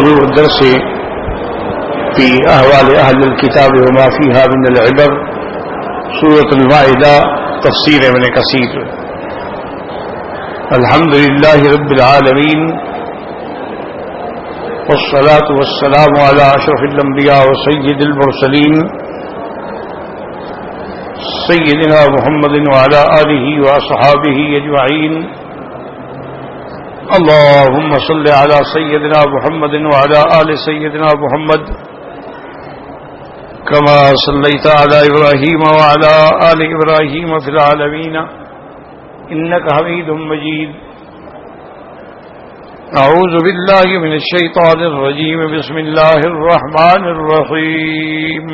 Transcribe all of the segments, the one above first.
موضوع الدرس في أحوال أهل الكتاب وما فيها من العبر سورة المائدة تفسير ابن كثير. الحمد لله رب العالمين والصلاة والسلام على أشرف الأنبياء وسيد المرسلين سيدنا محمد وعلى آله وأصحابه أجمعين. اللهم صل على سيدنا محمد وعلى آل سيدنا محمد كما صليت على إبراهيم وعلى آل إبراهيم في العالمين إنك حميد مجيد. أعوذ بالله من الشيطان الرجيم. بسم الله الرحمن الرحيم.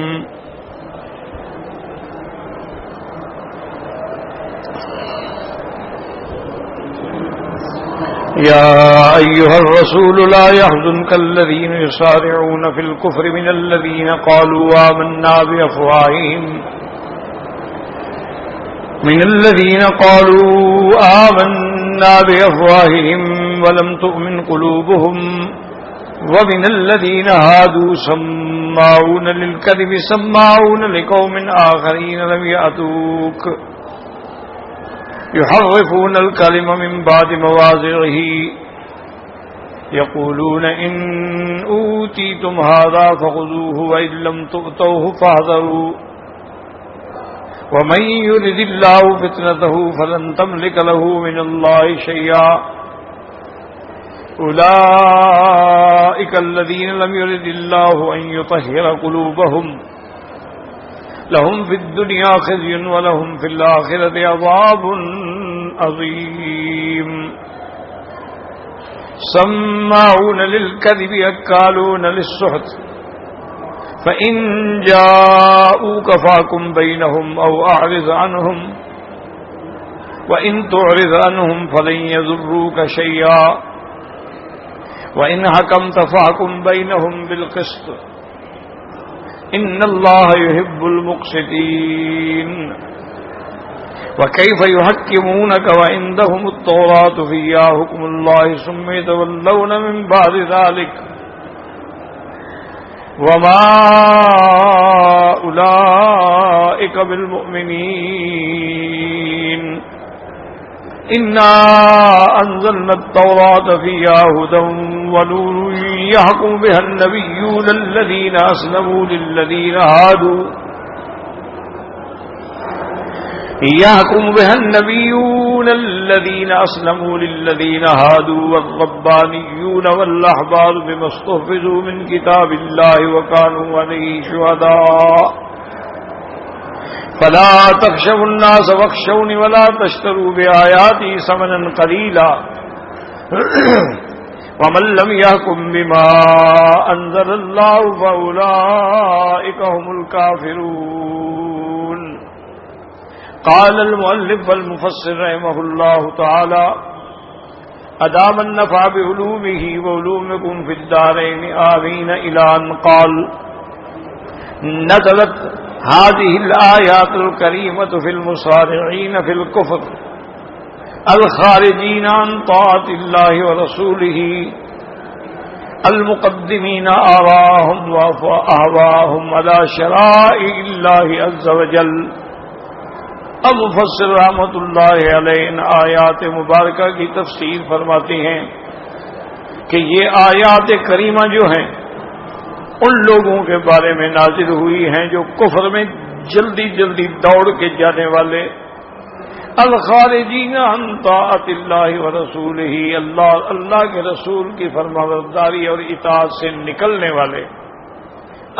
يا أيها الرسول لا يحزنك الذين يسارعون في الكفر من الذين قالوا آمنا بأفواههم ولم تؤمن قلوبهم ومن الذين هادوا سماعون للكذب سماعون لقوم آخرين لم يأتوك يحرفون الكلم من بعد مواضعه يقولون إن أوتيتم هذا فخذوه وإن لم تؤتوه فاحذروا ومن يرد الله فتنته فلن تملك له من الله شيئا أولئك الذين لم يرد الله أن يطهر قلوبهم لهم في الدنيا خزي ولهم في الآخرة عذاب عظيم. سماعون للكذب أكالون للسحت فإن جاءوك فاحكم بينهم أو أعرض عنهم وإن تعرض عنهم فلن يضروك شيئا وإن حكمت فاحكم بينهم بالقسط إن الله يحب المقسطين. وكيف يحكمونك وعندهم التوراة فيها حكم الله ثم يتولون من بعد ذلك وما أولئك بالمؤمنين. إنا أنزلنا التوراة فيها هدى ونور يحكم بها النبيون الذين أسلموا للذين هادوا والربانيون والأحبار بما استحفظوا من كتاب الله وكانوا عليه شهداء فلا تخشوا الناس واخشوني ولا تشتروا بآياتي ثمنا قليلا ومن لم يحكم بما أنزل الله فأولئك هم الكافرون. قال المؤلف والمفسر رحمه الله تعالى أدام النفع بعلومه وعلومكم في الدارين آمين إلى أن قال نزلت هذه الآيات الكريمة في المصارعين في الكفر الخارجين عن طاعة الله ورسوله المقدمين آراءهم وأهواءهم على شرائع الله عز وجل. اب مفسر رحمۃ اللہ علیہ ان آیات مبارکہ کی تفسیر فرماتے ہیں کہ یہ آیات کریمہ جو ہیں ان لوگوں کے بارے میں نازل ہوئی ہیں جو کفر میں جلدی جلدی دوڑ کے جانے والے، الخارجین عن طاعت اللہ ورسولہ، اللہ کے رسول کی فرمانبرداری اور اطاعت سے نکلنے والے،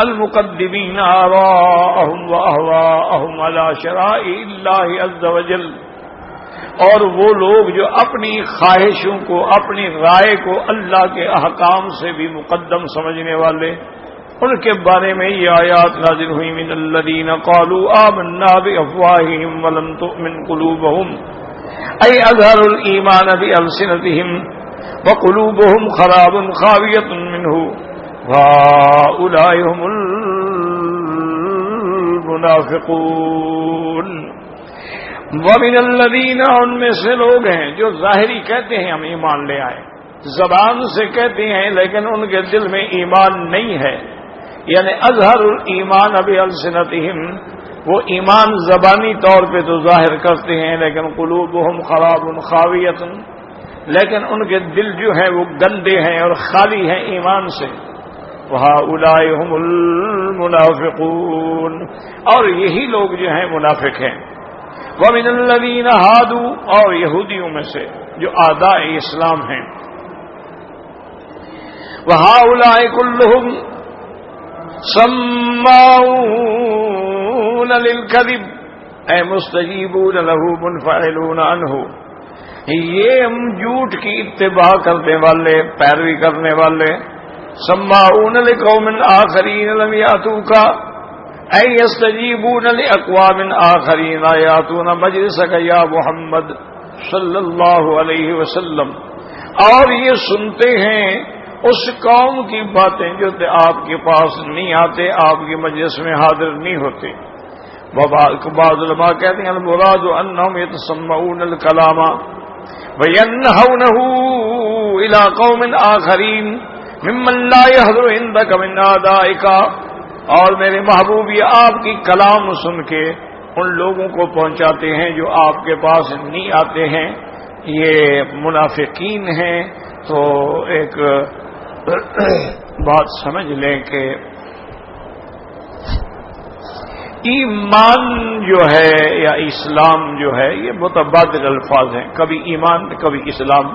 المقدمین آراءہم واہواءہم علی شرائع اللہ عز وجل، اور وہ لوگ جو اپنی خواہشوں کو، اپنی رائے کو اللہ کے احکام سے بھی مقدم سمجھنے والے، ان کے بارے میں یہ آیات نازل ہوئی. من الذین قالوا آمنا بافواہہم ولم تؤمن قلوبہم ای اظہروا الایمان بألسنتہم وقلوبہم خراب خاویۃ منہ وَأُولَٰئِكَ هُمُ الْمُنَافِقُونَ. وَمِنَ الَّذِينَ، ان میں سے لوگ ہیں جو ظاہری کہتے ہیں ہم ایمان لے آئے، زبان سے کہتے ہیں لیکن ان کے دل میں ایمان نہیں ہے، یعنی اظہر الایمان بالسنتہم، وہ ایمان زبانی طور پہ تو ظاہر کرتے ہیں لیکن قلوبہم خراب خاویۃ، لیکن ان کے دل جو ہیں وہ گندے ہیں اور خالی ہیں ایمان سے۔ وہؤلاء هم المنافقون، اور یہی لوگ جو ہیں منافق ہیں۔ ومن الذین ہادوا، اور یہودیوں میں سے جو اعداء اسلام ہیں۔ وہؤلاء كلهم سماعون للكذب اے مستجیبون له منفعلون عنہ، یہ ہم جھوٹ کی اتباع کرنے والے، پیروی کرنے والے۔ سماعون لقوم آخرین لم یاتوک اے یستجیبون لاقوام آخرین لا یاتون مجلسک یا محمد صلی اللہ علیہ وسلم، اور یہ سنتے ہیں اس قوم کی باتیں جو آپ کے پاس نہیں آتے، آپ کی مجلس میں حاضر نہیں ہوتے۔ بعض علماء کہتے ہیں المراد انہم یتسمعون الکلام وینہونہ الی قوم آخرین ممن لا یحضر عندک من اعدائک، اور میرے محبوب یہ آپ کی کلام سن کے ان لوگوں کو پہنچاتے ہیں جو آپ کے پاس نہیں آتے ہیں، یہ منافقین ہیں۔ تو ایک بات سمجھ لیں کہ ایمان جو ہے یا اسلام جو ہے یہ متبادل الفاظ ہیں، کبھی ایمان کبھی اسلام۔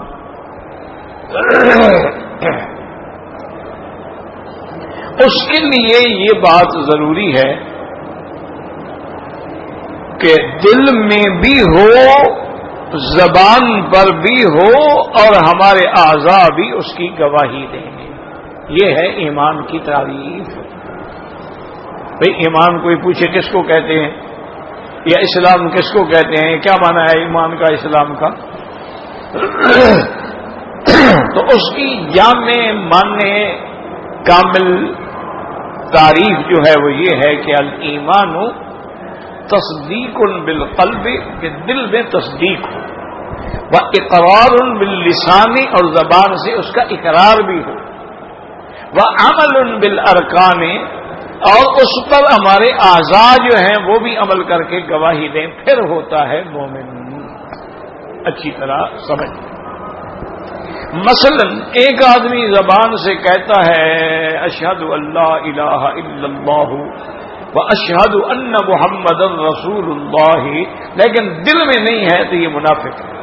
اس کے لیے یہ بات ضروری ہے کہ دل میں بھی ہو، زبان پر بھی ہو، اور ہمارے اعضاء بھی اس کی گواہی دیں گے۔ یہ ہے ایمان کی تعریف۔ بھئی ایمان کوئی پوچھے کس کو کہتے ہیں یا اسلام کس کو کہتے ہیں، کیا معنی ہے ایمان کا اسلام کا، تو اس کی جامع معنی کامل تعریف جو ہے وہ یہ ہے کہ الایمان تصدیق بالقلب، کہ دل میں تصدیق ہو، واقرار باللسان، اور زبان سے اس کا اقرار بھی ہو، وعمل بالارکان، اور اس پر ہمارے اعضاء جو ہیں وہ بھی عمل کر کے گواہی دیں، پھر ہوتا ہے مومن۔ اچھی طرح سمجھ، مثلا ایک آدمی زبان سے کہتا ہے اشہد اللہ الہ الا اللہ واشہد ان محمد رسول اللہ، لیکن دل میں نہیں ہے تو یہ منافق ہے۔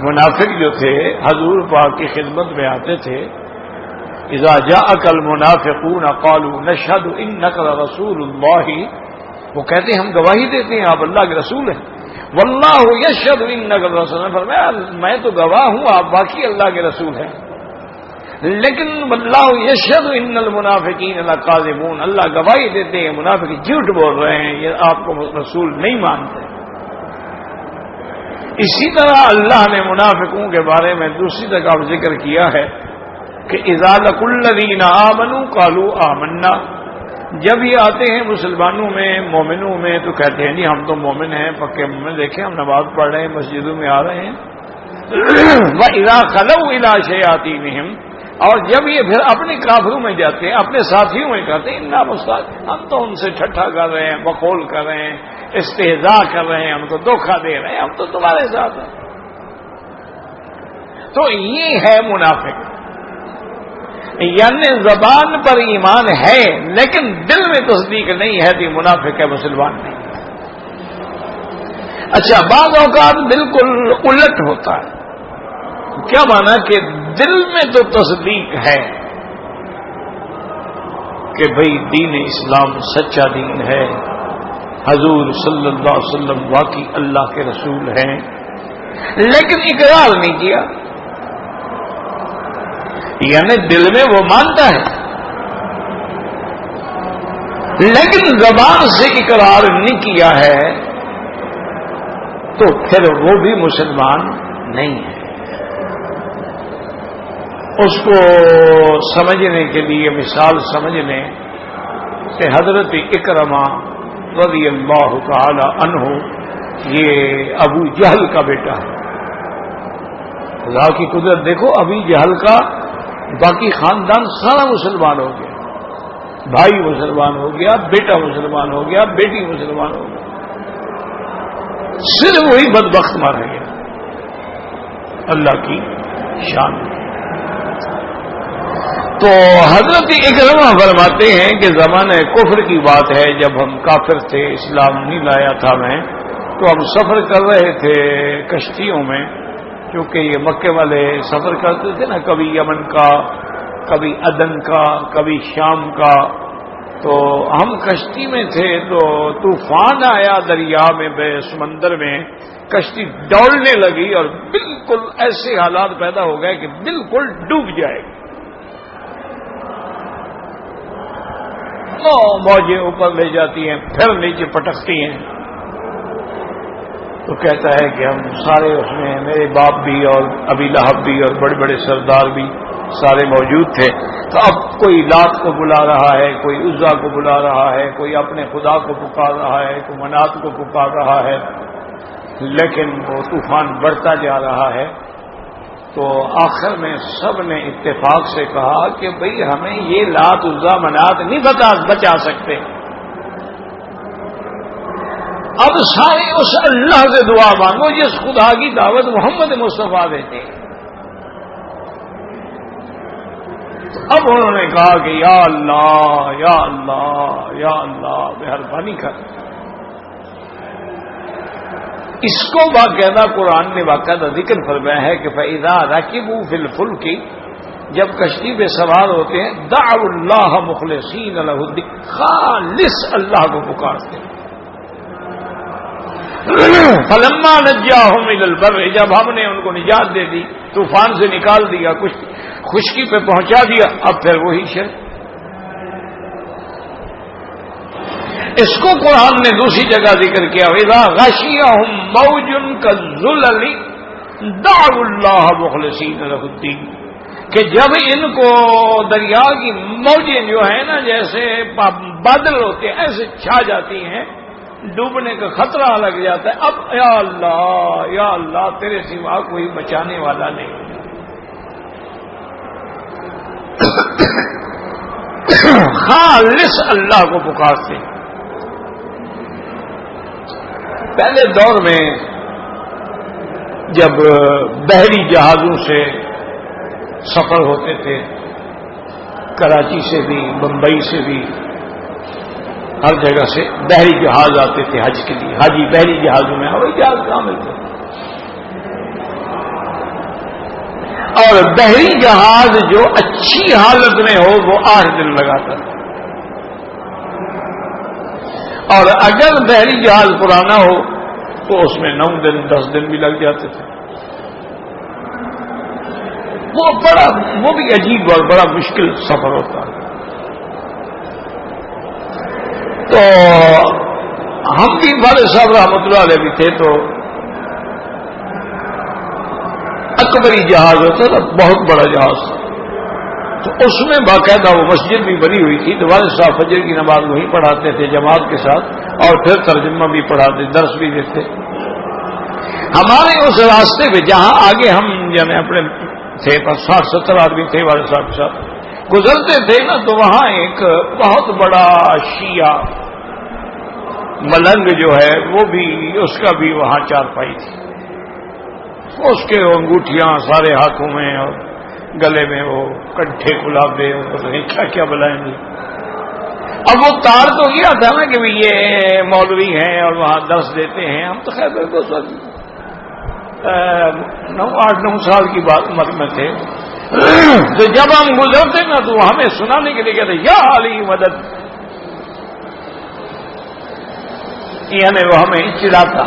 منافق جو تھے حضور پاک کی خدمت میں آتے تھے، اذا جاءک المنافقون قالوا نشہد انک رسول اللہ، وہ کہتے ہیں ہم گواہی دیتے ہیں آپ اللہ کے رسول ہیں۔ واللہ یشہد انک رسول، فرمایا میں تو گواہ ہوں آپ باقی اللہ کے رسول ہیں، لیکن واللہ یشہد ان المنافقین لکاذبون، اللہ گواہی دیتے ہیں منافق جھوٹ بول رہے ہیں، یہ آپ کو رسول نہیں مانتے۔ اسی طرح اللہ نے منافقوں کے بارے میں دوسری جگہ ذکر کیا ہے کہ اذا لقوا الذین آمنوا قالوا آمنا، جب یہ آتے ہیں مسلمانوں میں، مومنوں میں، تو کہتے ہیں جی ہم تو مومن ہیں، پکے مومن، دیکھیں ہم نماز پڑھ رہے ہیں، مسجدوں میں آ رہے ہیں۔ وَإِذَا خَلَوْا إِلَىٰ شَيَاطِینِهِمْ، اور جب یہ پھر اپنے کافروں میں جاتے ہیں، اپنے ساتھیوں میں کہتے ہیں اِنَّا مُسْتَهْزِئُونَ، ہم تو ان سے ٹھٹھا کر رہے ہیں، بقول کر رہے ہیں، استہزاء کر رہے ہیں، ہم کو دھوکہ دے رہے ہیں، ہم تو تمہارے ساتھ ہیں۔ تو یہ ہے منافق، یعنی زبان پر ایمان ہے لیکن دل میں تصدیق نہیں ہے تو منافق ہے، مسلمان نہیں۔ اچھا، بعض اوقات بالکل الٹ ہوتا ہے، کیا مانا کہ دل میں تو تصدیق ہے کہ بھئی دین اسلام سچا دین ہے، حضور صلی اللہ علیہ وسلم واقعی اللہ کے رسول ہیں، لیکن اقرار نہیں کیا، یعنی دل میں وہ مانتا ہے لیکن زبان سے اقرار نہیں کیا ہے، تو پھر وہ بھی مسلمان نہیں ہے۔ اس کو سمجھنے کے لیے مثال سمجھ لیں کہ حضرت اکرمہ رضی اللہ تعالی عنہ، یہ ابو جہل کا بیٹا ہے، خدا کی قدرت دیکھو، ابھی جہل کا باقی خاندان سارا مسلمان ہو گیا، بھائی مسلمان ہو گیا، بیٹا مسلمان ہو گیا، بیٹی مسلمان ہو گیا، صرف وہی بدبخت مارا گیا۔ اللہ کی شان۔ تو حضرت اکرمہ فرماتے ہیں کہ زمانہ کفر کی بات ہے، جب ہم کافر تھے، اسلام نہیں لایا تھا میں، تو ہم سفر کر رہے تھے کشتیوں میں، کیونکہ یہ مکے والے سفر کرتے تھے نا، کبھی یمن کا، کبھی عدن کا، کبھی شام کا، تو ہم کشتی میں تھے تو طوفان آیا دریا میں، سمندر میں، کشتی ڈولنے لگی اور بالکل ایسے حالات پیدا ہو گئے کہ بالکل ڈوب جائے گی۔ موجیں اوپر لے جاتی ہیں، پھر نیچے پٹکتی ہیں۔ تو کہتا ہے کہ ہم سارے اس میں، میرے باپ بھی اور ابی لہب بھی اور بڑے بڑے سردار بھی سارے موجود تھے۔ تو اب کوئی لات کو بلا رہا ہے، کوئی عزا کو بلا رہا ہے، کوئی اپنے خدا کو پکار رہا ہے، کوئی منات کو پکار رہا ہے، لیکن وہ طوفان بڑھتا جا رہا ہے۔ تو آخر میں سب نے اتفاق سے کہا کہ بھئی ہمیں یہ لات عزا منات نہیں بچا سکتے، اب سارے اس اللہ سے دعا مانگو جس خدا کی دعوت محمد مصطفیٰ دیتے۔ اب انہوں نے کہا کہ یا اللہ یا اللہ یا اللہ مہربانی کر۔ اس کو باقاعدہ قرآن نے باقاعدہ ذکر فرمایا ہے کہ فَإِذَا رَكِبُوا فِي الْفُلْكِ، جب کشتی پہ سوار ہوتے ہیں، دعوا اللہ مخلصین لہ الدین، خالص اللہ کو پکارتے ہیں۔ فلما نجاہم الی البر، جب ہم نے ان کو نجات دے دی، طوفان سے نکال دیا، خشکی پہ پہنچا دیا، اب پھر وہی شرک۔ اس کو قرآن نے دوسری جگہ ذکر کیا، اذا غشیہم موج کالظلل دعوا اللہ مخلصین لہ الدین، کہ جب ان کو دریا کی موجیں جو ہیں نا جیسے بادل ہوتے ہیں ایسے چھا جاتی ہیں، ڈوبنے کا خطرہ لگ جاتا ہے، اب یا اللہ تیرے سوا کوئی بچانے والا نہیں۔ خالص اللہ کو پکارتے۔ پہلے دور میں جب بحری جہازوں سے سفر ہوتے تھے، کراچی سے بھی، بمبئی سے بھی، ہر جگہ سے بحری جہاز آتے تھے حج کے لیے، حاجی بحری جہازوں میں، ہوائی جہاز کہاں ملتے تھے؟ اور بحری جہاز جو اچھی حالت میں ہو وہ 8 دن لگاتا تھا، اور اگر بحری جہاز پرانا ہو تو اس میں 9 دن 10 دن بھی لگ جاتے تھے۔ وہ بھی عجیب اور بڑا مشکل سفر ہوتا ہے۔ تو ہم بھی والد صاحب رحمۃ اللہ علیہ بھی تھے، تو اکبری جہاز ہوتا تھا، بہت بڑا جہاز، تو اس میں باقاعدہ وہ مسجد بھی بنی ہوئی تھی، تو والد صاحب فجر کی نماز وہیں پڑھاتے تھے جماعت کے ساتھ، اور پھر ترجمہ بھی پڑھاتے، درس بھی دیتے۔ ہمارے اس راستے پہ جہاں آگے ہم یعنی اپنے تھے، 60-70 آدمی تھے والد صاحب کے ساتھ، گزرتے تھے نا، تو وہاں ایک بہت بڑا شیعہ ملنگ جو ہے وہ بھی، اس کا بھی وہاں چارپائی تھی، اس کے انگوٹھیاں سارے ہاتھوں میں اور گلے میں وہ کنٹھے گلابے، پتہ نہیں کیا کیا بلائیں گے۔ اب وہ تار تو کیا تھا نا کہ یہ مولوی ہیں اور وہاں درس دیتے ہیں، ہم تو خیر اس وقت 8-9 سال کی بات عمر میں تھے، تو جب ہم گزرتے نا تو ہمیں سنانے کے لیے کہتے یا علی مدد، یعنی وہ ہمیں چڑھاتا۔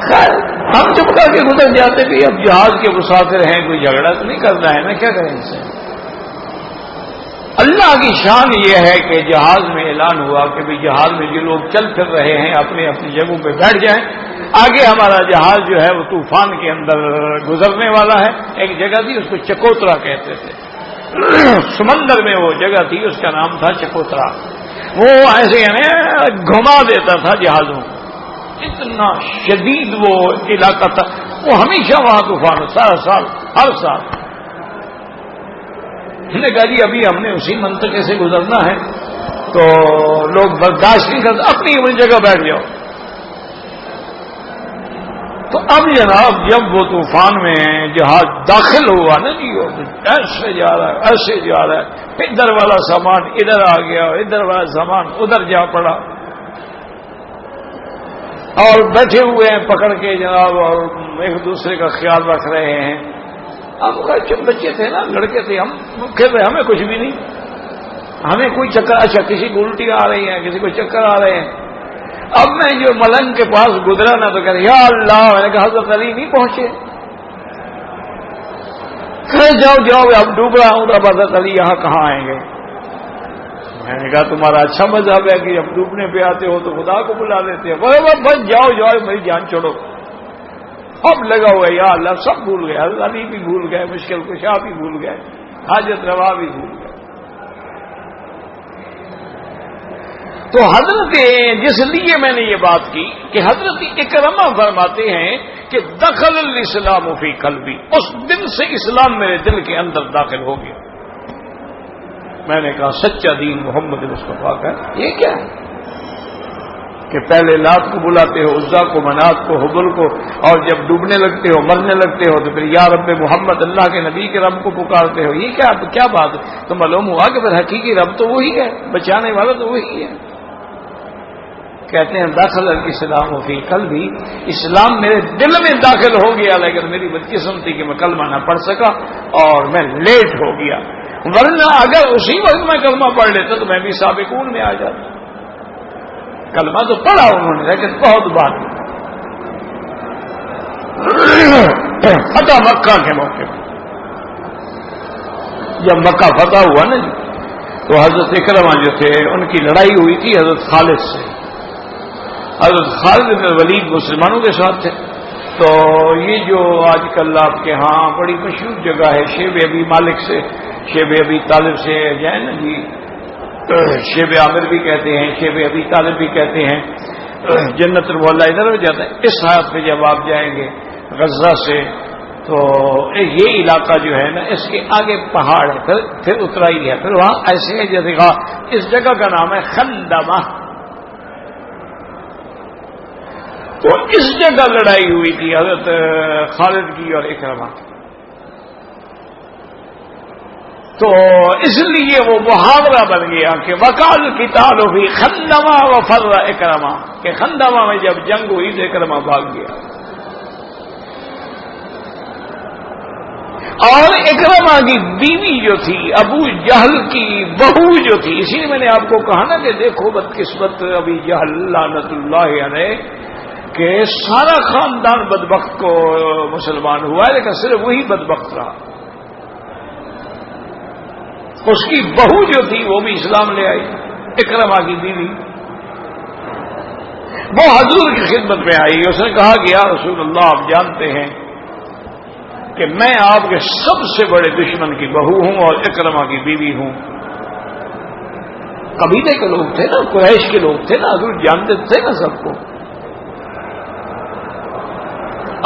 خیر ہم چپ کر کے گزر جاتے کہ اب جہاز کے مسافر ہیں، کوئی جھگڑا تو نہیں کرنا ہے نا، کیا کریں ان سے۔ اللہ کی شان یہ ہے کہ جہاز میں اعلان ہوا کہ بھی جہاز میں جو لوگ چل پھر رہے ہیں اپنی اپنی جگہوں پہ بیٹھ جائیں، آگے ہمارا جہاز جو ہے وہ طوفان کے اندر گزرنے والا ہے۔ ایک جگہ تھی، اس کو چکوترا کہتے تھے، سمندر میں وہ جگہ تھی، اس کا نام تھا چکوترا۔ وہ ایسے یعنی گھما دیتا تھا جہازوں کو، اتنا شدید وہ علاقہ تھا، وہ ہمیشہ وہاں طوفان سارا سال ہر سال. ہم نے کہا جی ابھی ہم نے اسی منطقے سے گزرنا ہے تو لوگ برداشت نہیں کرتے، اپنی اپنی جگہ بیٹھ جاؤ. تو اب جناب جب وہ طوفان میں جہاز داخل ہوا نا جی، ایسے جا رہا ہے ایسے جا رہا ہے، ادھر والا سامان ادھر آ گیا، ادھر والا سامان ادھر جا پڑا، اور بیٹھے ہوئے ہیں پکڑ کے جناب، اور ایک دوسرے کا خیال رکھ رہے ہیں. ہم جب بچے تھے نا، لڑکے تھے، ہم کہہ رہے ہمیں کچھ بھی نہیں، ہمیں کوئی چکر، اچھا کسی کو الٹی آ رہی ہے، کسی کو چکر آ رہے ہیں. اب میں جو ملنگ کے پاس گزرا نا تو کہہ رہے یا اللہ، میں نے کہا حضرت علی نہیں پہنچے. جاؤ جاؤ اب ڈوب رہا ہوں. تو حضرت علی یہاں کہاں آئیں گے؟ میں نے کہا تمہارا اچھا مذہب ہے کہ جب ڈوبنے پہ آتے ہو تو خدا کو بلا لیتے ہو. بس جاؤ جاؤ میری جان چھوڑو. اب لگا ہوا یا اللہ، سب بھول گئے، حضرت علی بھی بھول گئے، مشکل کشا بھی بھول گئے، حاجت روا بھی بھول گئے. تو حضرت، جس لیے میں نے یہ بات کی کہ حضرت اکرمہ فرماتے ہیں کہ دخل الاسلام فی قلبی، اس دن سے اسلام میرے دل کے اندر داخل ہو گیا. میں نے کہا سچا دین محمد مصطفیٰ کا یہ کیا ہے کہ پہلے لات کو بلاتے ہو، عزا کو، منات کو، حبل کو، اور جب ڈوبنے لگتے ہو، مرنے لگتے ہو تو پھر یا رب محمد، اللہ کے نبی کے رب کو پکارتے ہو. یہ کیا بات ہے؟ تو معلوم ہوا کہ پھر حقیقی رب تو وہی ہے، بچانے والا تو وہی ہے. کہتے ہیں داخل الاسلام فی قلبی، اسلام میرے دل میں داخل ہو گیا، لیکن میری بدقسمتی کہ میں کلمہ نہ پڑھ سکا اور میں لیٹ ہو گیا. ورنہ اگر اسی وقت میں کلمہ پڑھ لیتا تو میں بھی سابقون میں آ جاتا. کلمہ تو پڑھا انہوں نے لیکن بہت بات. فتح مکہ کے موقع پر جب مکہ فتح ہوا نا جی، تو حضرت اکرمہ جو تھے ان کی لڑائی ہوئی تھی حضرت خالد سے. حضرت خالد بن ولید مسلمانوں کے ساتھ تھے. تو یہ جو آج کل آپ کے ہاں بڑی مشہور جگہ ہے شیب ابی مالک سے، شیب ابی طالب سے جو ہے نا جی، شیب عامر بھی کہتے ہیں، شیب ابی طالب بھی کہتے ہیں، جنت المعلیٰ ادھر ہو جاتا ہے. اس حالت پہ جب آپ جائیں گے غزہ سے تو یہ علاقہ جو ہے نا اس کے آگے پہاڑ ہے، پھر اترائی ہے، پھر وہاں ایسے ہے جیسے کہا اس جگہ کا نام ہے خندمہ. تو اس جگہ لڑائی ہوئی تھی حضرت خالد کی اور اکرمہ. تو اس لیے وہ محاورہ بن گیا کہ وقال القتال فی خندمہ وفر اکرمہ، کہ خندمہ میں جب جنگ ہوئی تو اکرمہ بھاگ گیا. اور اکرمہ کی بیوی جو تھی ابو جہل کی بہو جو تھی، اسی لیے میں نے آپ کو کہا نا کہ دیکھو بدقسمت ابی جہل لعنت اللہ علیہ، کہ سارا خاندان بدبخت کو مسلمان ہوا ہے لیکن صرف وہی بدبخت رہا. اس کی بہو جو تھی وہ بھی اسلام لے آئی، اکرمہ کی بیوی. وہ حضور کی خدمت میں آئی، اس نے کہا کہ یا رسول اللہ آپ جانتے ہیں کہ میں آپ کے سب سے بڑے دشمن کی بہو ہوں اور اکرمہ کی بیوی ہوں. قبیلے کے لوگ تھے نا، قریش کے لوگ تھے نا، حضور جانتے تھے نا سب کو.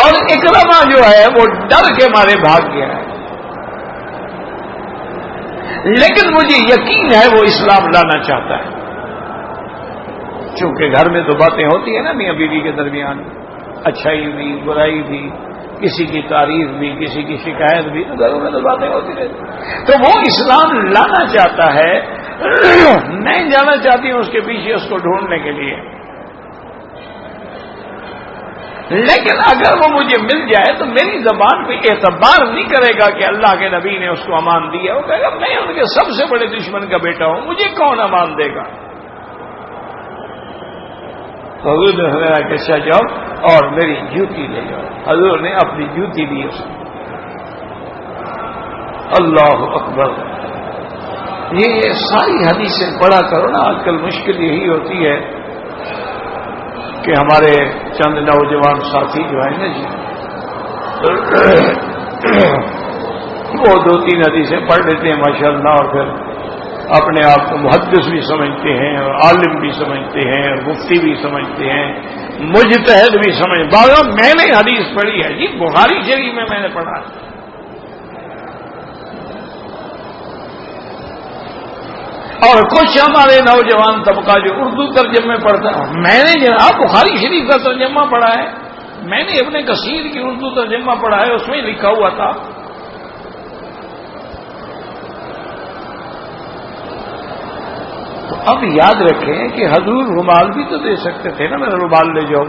اور اکرمہ جو ہے وہ ڈر کے مارے بھاگ گیا ہے، لیکن مجھے یقین ہے وہ اسلام لانا چاہتا ہے. چونکہ گھر میں تو باتیں ہوتی ہیں نا میاں بیوی کے درمیان، اچھائی بھی برائی بھی، کسی کی تعریف بھی کسی کی شکایت بھی، تو گھروں میں تو باتیں ہوتی رہتی. تو وہ اسلام لانا چاہتا ہے، میں جانا چاہتی ہوں اس کے پیچھے اس کو ڈھونڈنے کے لیے. لیکن اگر وہ مجھے مل جائے تو میری زبان پہ اعتبار نہیں کرے گا کہ اللہ کے نبی نے اس کو امان دیا. وہ کہے گا میں ان کے سب سے بڑے دشمن کا بیٹا ہوں، مجھے کون امان دے گا. حضور نے فرمایا کہ اچھا جاؤ اور میری جوتی لے جاؤ. حضور نے اپنی جوتی دی اس کو. اللہ اکبر. یہ ساری حدیثیں پڑھا کرو نا. آج کل مشکل یہی ہوتی ہے کہ ہمارے چند نوجوان ساتھی جو ہیں نا جی، وہ 2-3 حدیثیں پڑھ لیتے ہیں ماشاءاللہ، اور پھر اپنے آپ کو محدث بھی سمجھتے ہیں اور عالم بھی سمجھتے ہیں اور مفتی بھی سمجھتے ہیں. مجتہد بھی سمجھ باغا میں نے حدیث پڑھی ہے جی، بخاری شریف میں نے پڑھا ہے. اور کچھ ہمارے نوجوان طبقہ جو اردو ترجمے پڑھتا ہے، میں نے جناب بخاری شریف کا ترجمہ پڑھا ہے، میں نے ابن کثیر کی اردو ترجمہ پڑھا ہے، اس میں لکھا ہوا تھا تو اب یاد رکھیں کہ حضور رومال بھی تو دے سکتے تھے نا، میرا رومال لے جاؤ.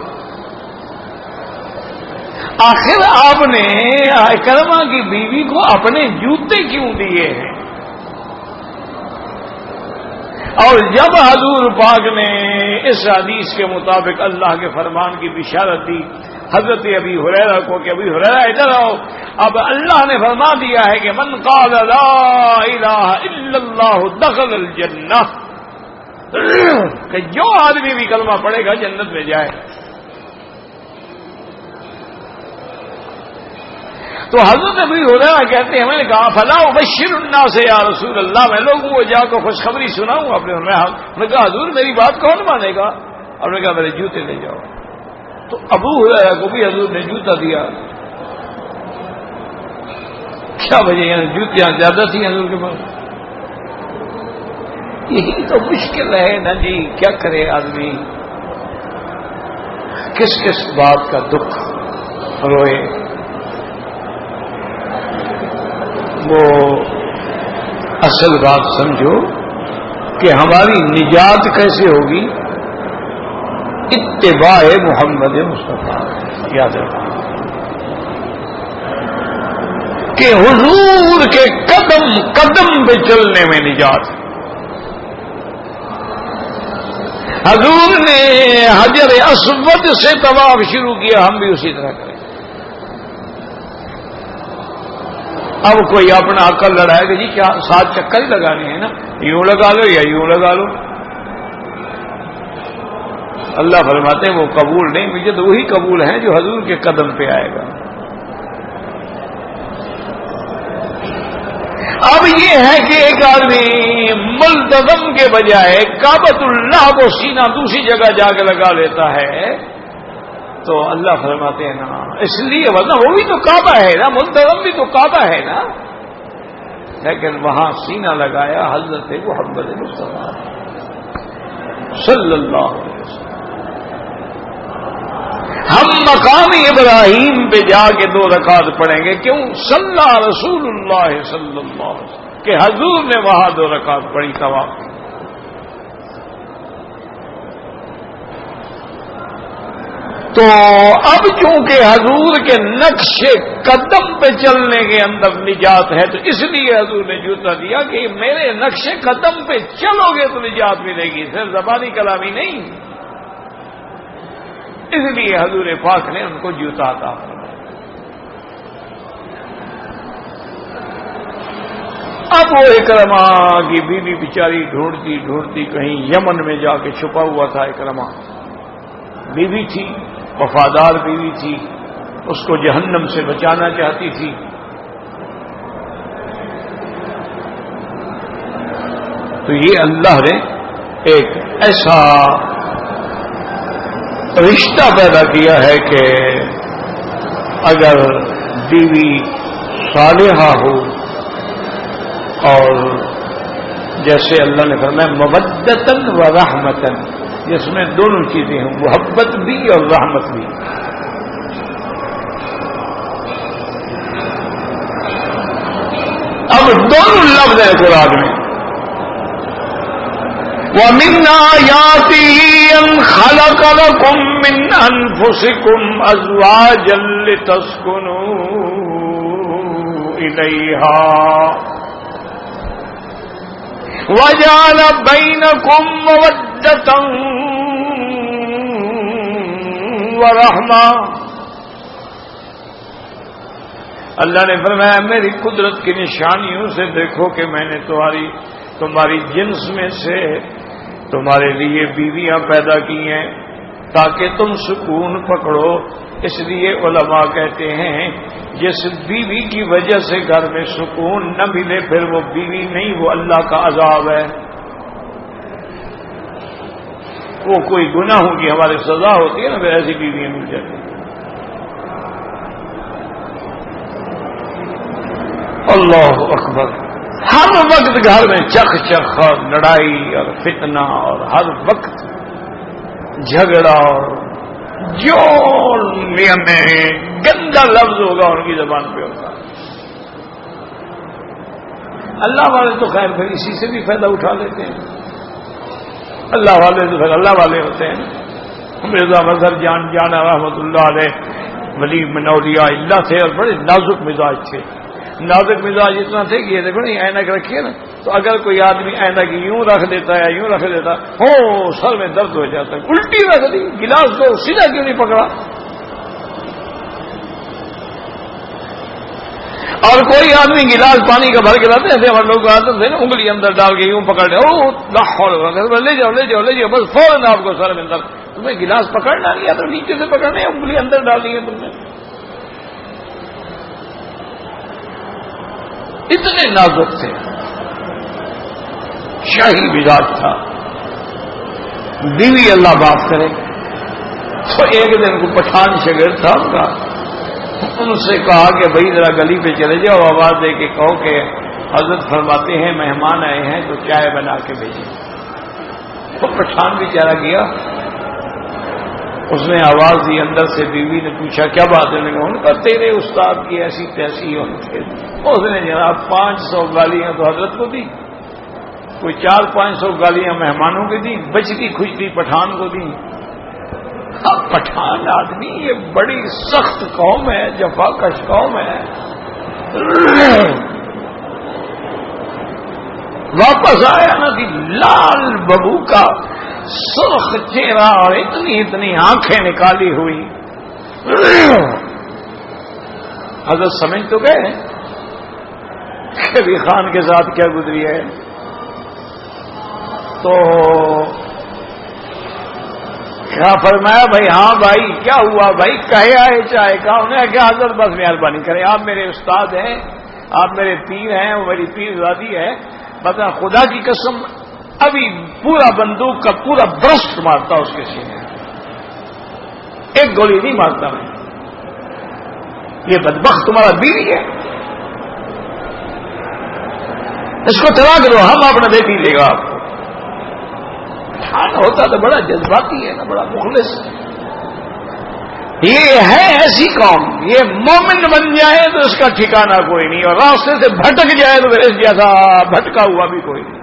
آخر آپ نے اکرمہ کی بیوی کو اپنے جوتے کیوں دیے ہیں؟ اور جب حضور پاک نے اس حدیث کے مطابق اللہ کے فرمان کی بشارت دی حضرت ابی ہریرہ کو کہ ابی ہریرہ ادھر آؤ، اب اللہ نے فرما دیا ہے کہ من قال لا الہ الا اللہ دخل الجنہ، کہ جو آدمی بھی کلمہ پڑھے گا جنت میں جائے. تو حضرت ابی ہریرہ کہتے ہیں میں نے کہا فلا ابشر الناس یا رسول اللہ، میں لوگوں کو جا کر خوشخبری سناؤں اپنے. میں کہا حضور میری بات کون مانے گا؟ اور میں کہا میرے جوتے لے جاؤ. تو ابو ہریرہ کو بھی حضور نے جوتا دیا. کیا وجہ یعنی جوتیاں زیادہ تھیں حضور کے پاس؟ یہی تو مشکل ہے نا جی، کیا کرے آدمی، کس کس بات کا دکھ روئے. وہ اصل بات سمجھو کہ ہماری نجات کیسے ہوگی؟ اتباع محمد مصطفیٰ. یاد رکھنا کہ حضور کے قدم قدم پہ چلنے میں نجات ہے. حضور نے حجر اسود سے طواف شروع کیا، ہم بھی اسی طرح کریں. اب کوئی اپنا عقل لڑائے گا جی کیا 7 چکر ہی لگانے ہیں نا، یوں لگا لو یا یوں لگا لو. اللہ فرماتے ہیں وہ قبول نہیں، مجھے تو وہی قبول ہیں جو حضور کے قدم پہ آئے گا. اب یہ ہے کہ ایک آدمی ملتزم کے بجائے کعبۃ اللہ کو سینہ دوسری جگہ جا کے لگا لیتا ہے تو اللہ فرماتے ہیں نا، اس لیے ورنہ وہ بھی تو کعبہ ہے نا، ملتزم بھی تو کعبہ ہے نا، لیکن وہاں سینہ لگایا حضرت محمد مصطفیٰ صلی اللہ علیہ وسلم. ہم مقام ابراہیم پہ جا کے 2 رکعت پڑھیں گے، کیوں؟ صلی رسول اللہ صلی اللہ علیہ وسلم کہ حضور نے وہاں 2 رکعت پڑھی طواف. تو اب چونکہ حضور کے نقش قدم پہ چلنے کے اندر نجات ہے تو اس لیے حضور نے جوتا دیا کہ میرے نقش قدم پہ چلو گے تو نجات ملے گی، صرف زبانی کلامی نہیں. اس لیے حضور پاک نے ان کو جوتا عطا فرمایا. اب وہ اکرمہ کی بیوی بیچاری ڈھونڈتی ڈھونڈتی کہیں یمن میں جا کے چھپا ہوا تھا. اکرمہ بیوی تھی، وفادار بیوی تھی، اس کو جہنم سے بچانا چاہتی تھی. تو یہ اللہ نے ایک ایسا رشتہ پیدا کیا ہے کہ اگر بیوی صالحہ ہو اور جیسے اللہ نے فرمایا مودتاً و رحمتاً، جس میں دونوں چیزیں ہوں، محبت بھی اور رحمت بھی. اب دونوں لفظ ہیں قرآن میں. وَمِنْ آيَاتِهِ أَنْ خَلَقَ لَكُم مِّنْ أَنفُسِكُمْ أَزْوَاجًا لِّتَسْكُنُوا إِلَيْهَا وَجَعَلَ بَيْنَكُم مَّوَدَّةً وَرَحْمَةً. اللہ نے فرمایا میری قدرت کی نشانیوں سے دیکھو کہ میں نے تمہاری جنس میں سے تمہارے لیے بیویاں پیدا کی ہیں تاکہ تم سکون پکڑو. اس لیے علماء کہتے ہیں جس بیوی کی وجہ سے گھر میں سکون نہ ملے پھر وہ بیوی نہیں، وہ اللہ کا عذاب ہے. وہ کوئی گناہوں کی ہماری سزا ہوتی ہے نا، پھر ایسی بیویاں مل جاتی ہیں۔ اللہ اکبر۔ ہر وقت گھر میں چخ چخ اور لڑائی اور فتنہ، اور ہر وقت جھگڑا، اور جو میں گندا لفظ ہوگا ان کی زبان پہ ہوگا۔ اللہ والے تو خیر پھر اسی سے بھی فائدہ اٹھا لیتے ہیں، اللہ والے تو پھر اللہ والے ہوتے ہیں۔ مرزا مظہر جان رحمۃ اللہ علیہ ولی من اولیاء اللہ تھے، اور بڑے نازک مزاج تھے۔ نازک مزاج اتنا تھے کہ یہ دیکھو نہیں اینک رکھیے نا، تو اگر کوئی آدمی اینک یوں رکھ دیتا ہے یوں رکھ دیتا ہو سر میں درد ہو جاتا ہے، الٹی رکھ دی، گلاس کو سیدھا کیوں نہیں پکڑا؟ اور کوئی آدمی گلاس پانی کا بھر کے لاتے ہیں، ہمارے لوگ عادت ہے نا انگلی اندر ڈال کے یوں پکڑ لے، لے جاؤ لے جاؤ لے جاؤ، بس فوراً آپ کو سر میں درد۔ تمہیں گلاس پکڑنا نہیں آتا، نیچے سے پکڑنا ہے، انگلی اندر ڈالنی ہے تم نے۔ اتنے نازک تھے، شاہی مزاج تھا۔ بیوی اللہ معاف کرے، تو ایک دن کو پٹھان شاگرد تھا ان کا، ان سے کہا کہ بھائی ذرا گلی پہ چلے جاؤ، آواز دے کے کہو کہ حضرت فرماتے ہیں مہمان آئے ہیں تو چائے بنا کے بھیجیں۔ تو پٹھان بھی چارہ گیا، اس نے آواز دی اندر سے، بیوی نے پوچھا کیا بات ہے؟ ان کا تیرے استاد کی ایسی تیسی ان کے، اس نے جناب 500 گالیاں تو حضرت کو دی، کوئی 400-500 گالیاں مہمانوں کو دی، بچتی کھجتی پٹھان کو دی۔ اب پٹھان آدمی یہ بڑی سخت قوم ہے، جفا کش قوم ہے۔ واپس آیا نا کہ لال ببو کا سرخ چہرہ اور اتنی آنکھیں نکالی ہوئی۔ حضرت سمجھ تو گئے کبھی خان کے ساتھ کیا گزری ہے، تو کیا فرمایا بھائی ہاں بھائی کیا ہوا بھائی، کہے آئے چاہے کہا؟ انہوں نے کہا حضرت بس مہربانی کریں، آپ میرے استاد ہیں، آپ میرے پیر ہیں، وہ میری پیر زادی ہے، بتا خدا کی قسم ابھی پورا بندوق کا پورا برسٹ مارتا اس کے سینے، ایک گولی نہیں مارتا میں، یہ بدبخت تمہارا بیوی ہے، اس کو طلاق دو، ہم اپنا بیٹی لے گا آپ کو۔ ہوتا تو بڑا جذباتی ہے نا، بڑا مخلص۔ یہ ہے ایسی قوم، یہ مومن بن جائے تو اس کا ٹھکانہ کوئی نہیں، اور راستے سے بھٹک جائے تو اس جیسا بھٹکا ہوا بھی کوئی نہیں۔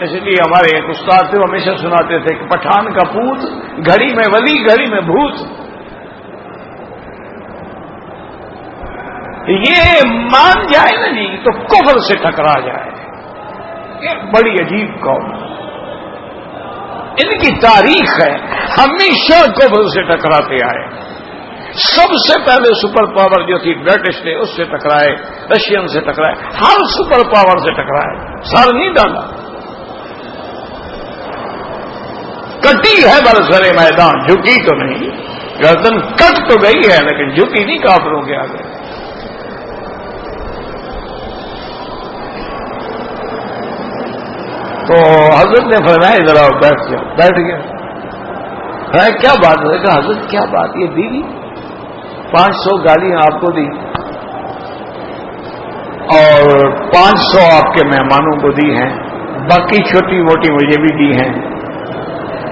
اس لیے ہمارے ایک استاد تھے، ہمیشہ سناتے تھے کہ پٹھان کا پوت گھڑی میں ولی گھڑی میں بھوت۔ یہ مان جائے نا جی تو کفر سے ٹکرا جائے، یہ بڑی عجیب قوم، ان کی تاریخ ہے، ہمیشہ کفر سے ٹکراتے آئے۔ سب سے پہلے سپر پاور جو تھی برٹش نے، اس سے ٹکرائے، رشین سے ٹکرائے، ہر سپر پاور سے ٹکرائے، سر نہیں ڈالا، کٹی ہے برسر میدان، جھکی تو نہیں، گردن کٹ تو گئی ہے لیکن جھکی نہیں کافروں کے آگے۔ تو حضرت نے فرمایا ذرا بیٹھ جاؤ، بیٹھ گیا۔ کیا بات ہے؟ کہ حضرت کیا بات، یہ بیوی 500 گالیاں آپ کو دی اور 500 آپ کے مہمانوں کو دی ہیں، باقی چھوٹی موٹی مجھے بھی دی ہیں،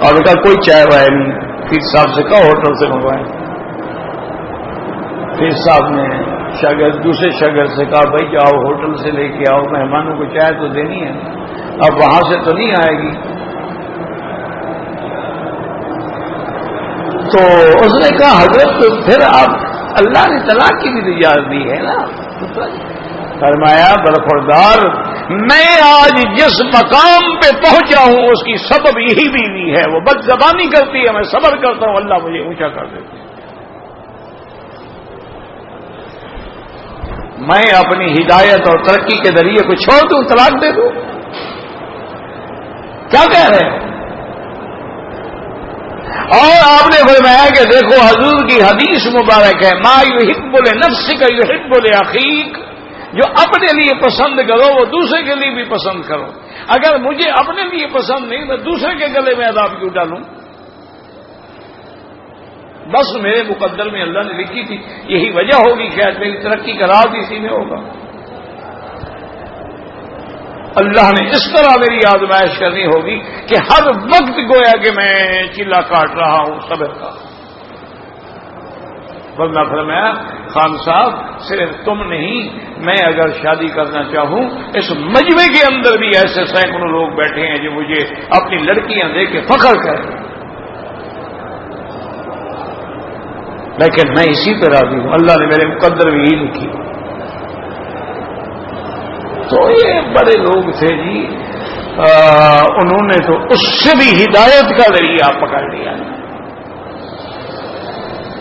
اور ان کا کوئی چائے وائے نہیں، پیر صاحب سے کہا ہوٹل سے منگوائیں۔ پیر صاحب نے شاگرد دوسرے شاگرد سے کہا بھائی جاؤ ہوٹل سے لے کے آؤ، مہمانوں کو چائے تو دینی ہے، اب وہاں سے تو نہیں آئے گی۔ تو اس نے کہا حضرت پھر آپ اللہ نے طلاق کی بھی اجازت دی ہے نا۔ فرمایا برخوردار، میں آج جس مقام پہ پہنچا ہوں اس کی سبب یہی بیوی ہے، وہ بد زبانی کرتی ہے، میں صبر کرتا ہوں، اللہ مجھے اونچا کر دیتا ہے۔ میں اپنی ہدایت اور ترقی کے ذریعے کو چھوڑ دوں، طلاق دے دوں؟ کیا کہہ رہے ہیں؟ اور آپ نے فرمایا کہ دیکھو حضور کی حدیث مبارک ہے، ما یحب لنفسک یحب لاخیک، جو اپنے لیے پسند کرو وہ دوسرے کے لیے بھی پسند کرو. اگر مجھے اپنے لیے پسند نہیں میں دوسرے کے گلے میں عذاب کیوں ڈالوں؟ بس میرے مقدر میں اللہ نے لکھی تھی، یہی وجہ ہوگی شاید میری ترقی کا راز اسی میں ہوگا. اللہ نے اس طرح میری آزمائش کرنی ہوگی کہ ہر وقت گویا کہ میں چلا کاٹ رہا ہوں صبر کا. ورنہ فرمایا خان صاحب صرف تم نہیں، میں اگر شادی کرنا چاہوں اس مجمع کے اندر بھی ایسے سینکڑوں لوگ بیٹھے ہیں جو مجھے اپنی لڑکیاں دے کے فخر کریں، لیکن میں اسی پہ راضی ہوں. اللہ نے میرے مقدر میں یہی لکھی. تو یہ بڑے لوگ تھے جی، انہوں نے تو اس سے بھی ہدایت کا ذریعہ پکڑ لیا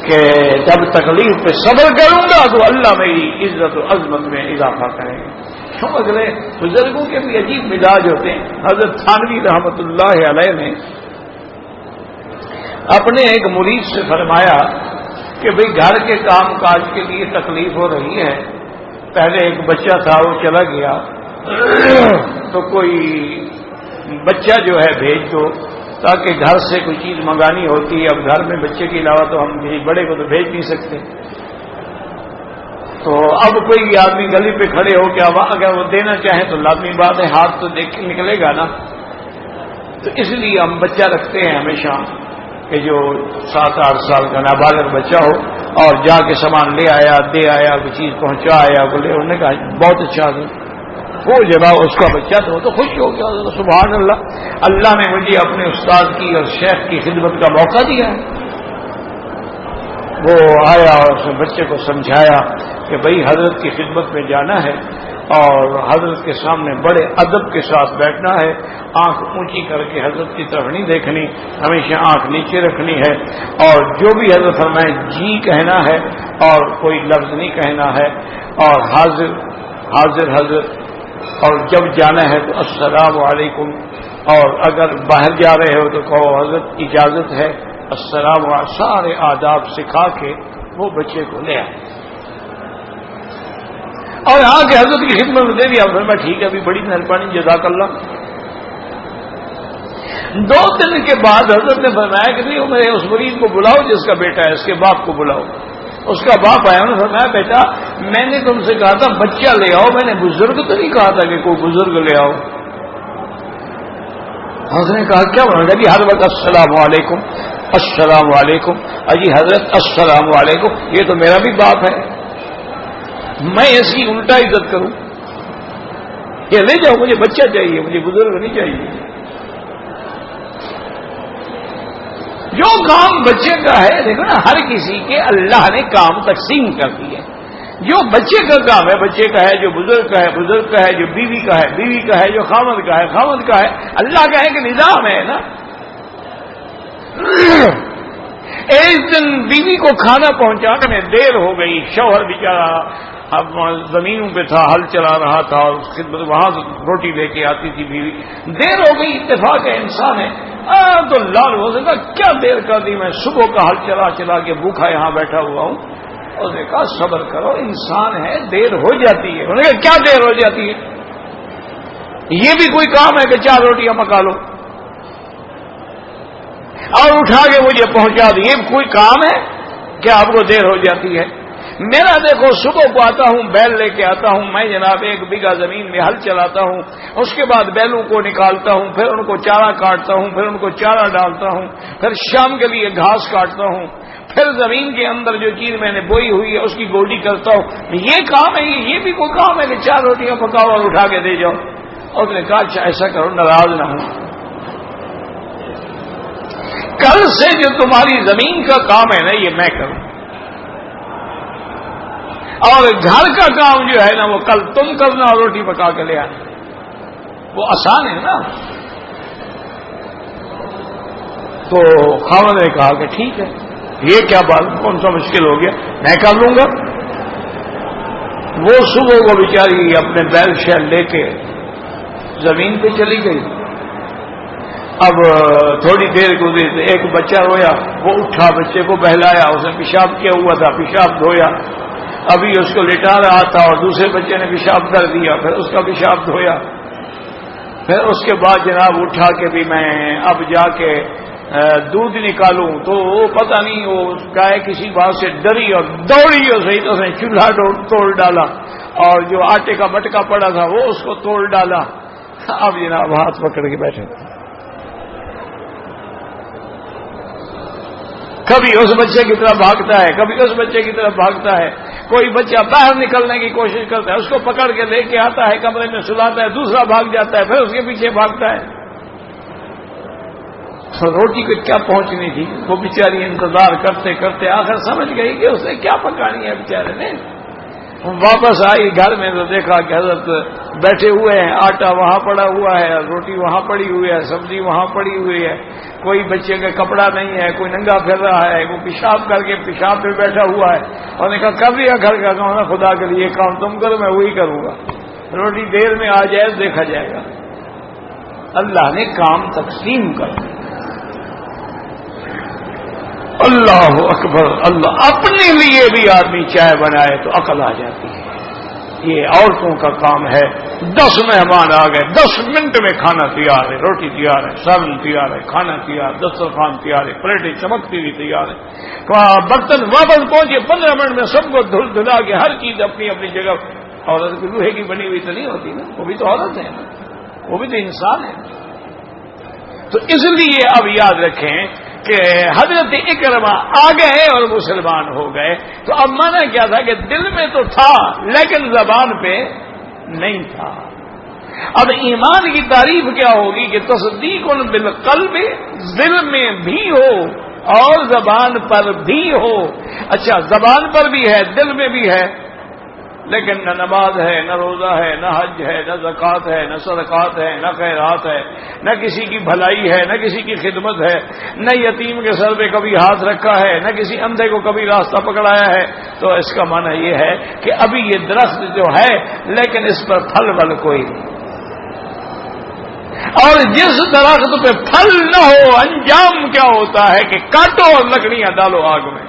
کہ جب تکلیف پہ صبر کروں گا تو اللہ میری عزت و عظمت میں اضافہ کریں گے. سمجھ لیں بزرگوں کے بھی عجیب مزاج ہوتے ہیں. حضرت تھانوی رحمت اللہ علیہ نے اپنے ایک مرید سے فرمایا کہ بھئی گھر کے کام کاج کے لیے تکلیف ہو رہی ہے. پہلے ایک بچہ تھا وہ چلا گیا تو کوئی بچہ جو ہے بھیج دو تاکہ گھر سے کوئی چیز منگانی ہوتی ہے. اب گھر میں بچے کے علاوہ تو ہم بڑے کو تو بھیج نہیں سکتے. تو اب کوئی آدمی گلی پہ کھڑے ہو کے اگر وہ دینا چاہیں تو لازمی بات ہے ہاتھ تو دیکھ کے نکلے گا نا. تو اس لیے ہم بچہ رکھتے ہیں ہمیشہ کہ جو 7-8 سال کا نابالغ بچہ ہو اور جا کے سامان لے آیا دے آیا کوئی چیز پہنچا آیا بولے. انہوں نے کہا بہت اچھا تھا. وہ جب اس کا بچہ تھا وہ تو خوش ہو گیا. سبحان اللہ، اللہ نے مجھے اپنے استاد کی اور شیخ کی خدمت کا موقع دیا ہے. وہ آیا اور اس نے بچے کو سمجھایا کہ بھئی حضرت کی خدمت میں جانا ہے اور حضرت کے سامنے بڑے ادب کے ساتھ بیٹھنا ہے. آنکھ اونچی کر کے حضرت کی طرف نہیں دیکھنی، ہمیشہ آنکھ نیچے رکھنی ہے، اور جو بھی حضرت فرمائے جی کہنا ہے اور کوئی لفظ نہیں کہنا ہے، اور حاضر حاضر حضرت، اور جب جانا ہے تو السلام علیکم، اور اگر باہر جا رہے ہو تو کہو حضرت اجازت ہے السلام علیکم. سارے آداب سکھا کے وہ بچے کو لے آئے اور یہاں کے حضرت کی خدمت میں دے دیا. میں ٹھیک ہے ابھی بڑی مہربانی جزاک اللہ. 2 دن کے بعد حضرت نے فرمایا کہ نہیں میرے اس مریض کو بلاؤ جس کا بیٹا ہے، اس کے باپ کو بلاؤ. اس کا باپ آیا، انہوں نے فرمایا بیٹا میں نے تم سے کہا تھا بچہ لے آؤ، میں نے بزرگ تو نہیں کہا تھا کہ کوئی بزرگ لے آؤ. حضرت نے کہا کیا بنا جی ہر وقت السلام علیکم السلام علیکم. اجی حضرت السلام علیکم، یہ تو میرا بھی باپ ہے، میں ایسی الٹا عزت کروں؟ یہ لے جاؤ، مجھے بچہ چاہیے، مجھے بزرگ نہیں چاہیے. جو کام بچے کا ہے دیکھو نا، ہر کسی کے اللہ نے کام تقسیم کر دی ہے. جو بچے کا کام ہے بچے کا ہے، جو بزرگ کا ہے بزرگ کا ہے، جو بیوی کا ہے بیوی کا ہے، جو خاوند کا ہے خاوند کا ہے. اللہ کا ہے کہ نظام ہے نا. ایک دن بیوی کو کھانا پہنچانے میں دیر ہو گئی. شوہر بیچارہ اب زمینوں پہ تھا، ہل چلا رہا تھا اور خدمت وہاں سے روٹی لے کے آتی تھی بیوی. دیر ہو گئی، اتفاق ہے انسان ہے تو لال ہو سکتا کیا دیر کر دی، میں صبح کا ہل چلا چلا کے بھوکھا یہاں بیٹھا ہوا ہوں. اس نے کہا صبر کرو، انسان ہے دیر ہو جاتی ہے. انہوں نے کہا کیا دیر ہو جاتی ہے؟ یہ بھی کوئی کام ہے کہ 4 روٹیاں پکا لو اور اٹھا کے مجھے پہنچا دی، یہ کوئی کام ہے کہ آپ کو دیر ہو جاتی ہے؟ میرا دیکھو صبح کو آتا ہوں بیل لے کے آتا ہوں میں جناب، 1 بیگھہ زمین میں ہل چلاتا ہوں، اس کے بعد بیلوں کو نکالتا ہوں، پھر ان کو چارہ کاٹتا ہوں، پھر ان کو چارہ ڈالتا ہوں، پھر شام کے لیے گھاس کاٹتا ہوں، پھر زمین کے اندر جو چیز میں نے بوئی ہوئی ہے اس کی گوڈی کرتا ہوں. یہ کام ہے؟ یہ بھی کوئی کام ہے کہ 4 روٹیاں پکاؤ اور اٹھا کے دے جاؤ؟ اور اس نے کہا اچھا ایسا کرو، ناراض نہ ہوں، کل سے جو تمہاری زمین کا کام ہے نا یہ میں کروں، اور گھر کا کام جو ہے نا وہ کل تم کرنا اور روٹی پکا کے لے آنا. وہ آسان ہے نا. تو خاوند نے کہا کہ ٹھیک ہے، یہ کیا بات، کون سا مشکل ہو گیا، میں کر لوں گا. وہ صبح کو بیچاری اپنے بیل شیل لے کے زمین پہ چلی گئی. اب تھوڑی دیر گزری تو ایک بچہ رویا، وہ اٹھا بچے کو بہلایا، اس نے پیشاب کیا ہوا تھا پیشاب دھویا، ابھی اس کو لٹا رہا تھا اور دوسرے بچے نے پیشاب کر دیا، پھر اس کا پیشاب دھویا، پھر اس کے بعد جناب اٹھا کے بھی میں اب جا کے دودھ نکالوں تو وہ پتہ نہیں وہ گائے کسی بات سے ڈری اور دوڑی اور صحیح تو اس نے چولہا توڑ ڈالا اور جو آٹے کا مٹکا پڑا تھا وہ اس کو توڑ ڈالا. اب جناب ہاتھ پکڑ کے بیٹھے، کبھی اس بچے کی طرف بھاگتا ہے، کبھی اس بچے کی طرف بھاگتا ہے. کوئی بچہ باہر نکلنے کی کوشش کرتا ہے، اس کو پکڑ کے لے کے آتا ہے، کمرے میں سلاتا ہے، دوسرا بھاگ جاتا ہے، پھر اس کے پیچھے بھاگتا ہے. روٹی کو کیا پہنچنی تھی، وہ بیچاری انتظار کرتے کرتے آخر سمجھ گئی کہ اسے کیا پکانی ہے. بیچارے نے واپس آئی گھر میں تو دیکھا کہ حضرت بیٹھے ہوئے ہیں، آٹا وہاں پڑا ہوا ہے، روٹی وہاں پڑی ہوئی ہے، سبزی وہاں پڑی ہوئی ہے، کوئی بچے کا کپڑا نہیں ہے، کوئی ننگا پھر رہا ہے، وہ پیشاب کر کے پیشاب پہ بیٹھا ہوا ہے. اور نے کہا کر لیا گھر کا کام، خدا کے لیے کام تم کرو میں وہی کروں گا، روٹی دیر میں آ جائے دیکھا جائے گا. اللہ نے کام تقسیم کر دیا. اللہ اکبر. اللہ اپنے لیے بھی آدمی چائے بنائے تو عقل آ جاتی ہے. یہ عورتوں کا کام ہے. 10 مہمان آ گئے، 10 منٹ میں کھانا تیار ہے، روٹی تیار ہے، سالن تیار ہے، کھانا تیار، دسترخوان تیار ہے، پلیٹیں چمکتی ہوئی تیار ہے، برتن واپس پہنچے 15 منٹ میں سب کو دھل دھلا کے ہر چیز اپنی اپنی جگہ. عورت لوہے کی بنی ہوئی تو نہیں ہوتی نا، وہ بھی تو عورت ہے نا، وہ بھی تو انسان ہے. تو اس لیے اب یاد رکھیں کہ حضرت اکرمہ آ گئے اور مسلمان ہو گئے تو اب مانا کیا تھا کہ دل میں تو تھا لیکن زبان پہ نہیں تھا. اب ایمان کی تعریف کیا ہوگی کہ تصدیق بالقلب، دل میں بھی ہو اور زبان پر بھی ہو. اچھا زبان پر بھی ہے، دل میں بھی ہے، لیکن نہ نماز ہے، نہ روزہ ہے، نہ حج ہے، نہ زکوٰۃ ہے، نہ صدقات ہے، نہ خیرات ہے، نہ کسی کی بھلائی ہے، نہ کسی کی خدمت ہے، نہ یتیم کے سر پہ کبھی ہاتھ رکھا ہے، نہ کسی اندھے کو کبھی راستہ پکڑایا ہے. تو اس کا معنی یہ ہے کہ ابھی یہ درخت جو ہے لیکن اس پر پھل ول کوئی نہیں. اور جس درخت پہ پھل نہ ہو انجام کیا ہوتا ہے کہ کاٹو اور لکڑیاں ڈالو آگ میں.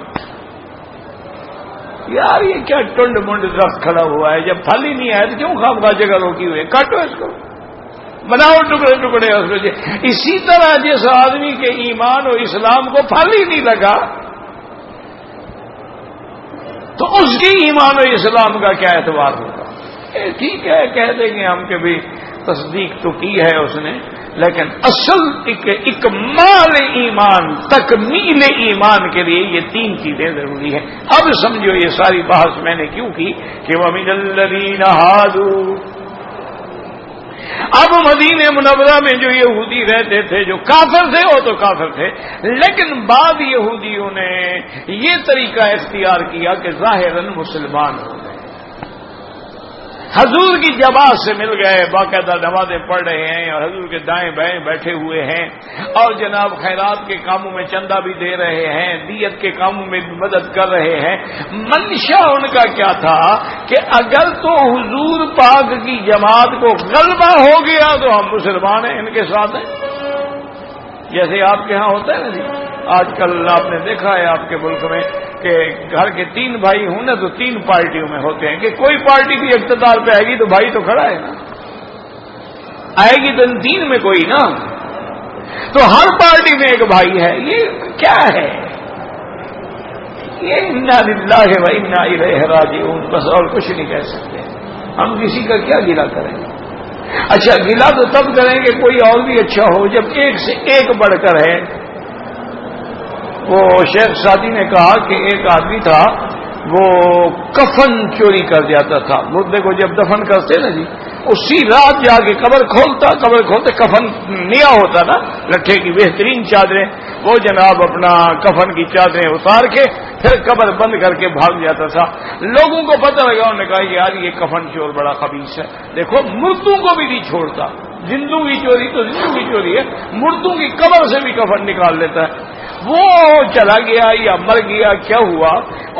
یار یہ کیا ٹنڈ منڈ درخت کھڑا ہوا ہے، جب پھل ہی نہیں ہے تو کیوں خام خواہ جگہ روکی ہوئی ہے، کاٹو اس کو، بناؤ ٹکڑے ٹکڑے اس کو. اسی طرح جس آدمی کے ایمان اور اسلام کو پھل ہی نہیں لگا تو اس کی ایمان اور اسلام کا کیا اعتبار ہوگا. ٹھیک ہے کہہ دیں گے ہم کہ بھی تصدیق تو کی ہے اس نے، لیکن اصل اکمال ایمان، تکمیل ایمان کے لیے یہ 3 چیزیں ضروری ہیں. اب سمجھو یہ ساری بحث میں نے کیوں کی کہ وَمِنَ الَّذِينَ هَادُوا. اب مدینہ منورہ میں جو یہودی رہتے تھے جو کافر تھے وہ تو کافر تھے، لیکن بعض یہودیوں نے یہ طریقہ اختیار کیا کہ ظاہراً مسلمان ہو گئے، حضور کی جماعت سے مل گئے، باقاعدہ نمازیں پڑھ رہے ہیں اور حضور کے دائیں بائیں بیٹھے ہوئے ہیں اور جناب خیرات کے کاموں میں چندہ بھی دے رہے ہیں، دیت کے کاموں میں بھی مدد کر رہے ہیں. منشا ان کا کیا تھا کہ اگر تو حضور پاک کی جماعت کو غلبہ ہو گیا تو ہم مسلمان ہیں، ان کے ساتھ ہیں. جیسے آپ کے ہاں ہوتا ہے نا جی، آج کل آپ نے دیکھا ہے آپ کے ملک میں کہ گھر کے 3 بھائی ہوں نا تو 3 پارٹیوں میں ہوتے ہیں کہ کوئی پارٹی بھی اقتدار پہ آئے گی تو بھائی تو کھڑا ہے نا، آئے گی تو ان 3 میں کوئی نا، تو ہر پارٹی میں ایک بھائی ہے. یہ کیا ہے؟ یہ انا للہ و انا الیہ راجعون، بس اور کچھ نہیں کہہ سکتے. ہم کسی کا کیا گلہ کریں گے؟ اچھا گلہ تو تب کریں گے کوئی اور بھی اچھا ہو جب ایک سے ایک بڑھ کر ہے. وہ شیخ سعدی نے کہا کہ ایک آدمی تھا وہ کفن چوری کر جاتا تھا. مردے کو جب دفن کرتے نا جی اسی رات جا کے قبر کھولتے کفن نیا ہوتا نا، لٹھے کی بہترین چادریں، وہ جناب اپنا کفن کی چادریں اتار کے پھر قبر بند کر کے بھاگ جاتا تھا. لوگوں کو پتہ لگا، انہوں نے کہا یار یہ کفن چور بڑا خبیث ہے. دیکھو مردوں کو بھی نہیں چھوڑتا، زندوں کی چوری تو زندوں کی چوری ہے، مردوں کی قبر سے بھی کفن نکال لیتا ہے. وہ چلا گیا یا مر گیا، کیا ہوا؟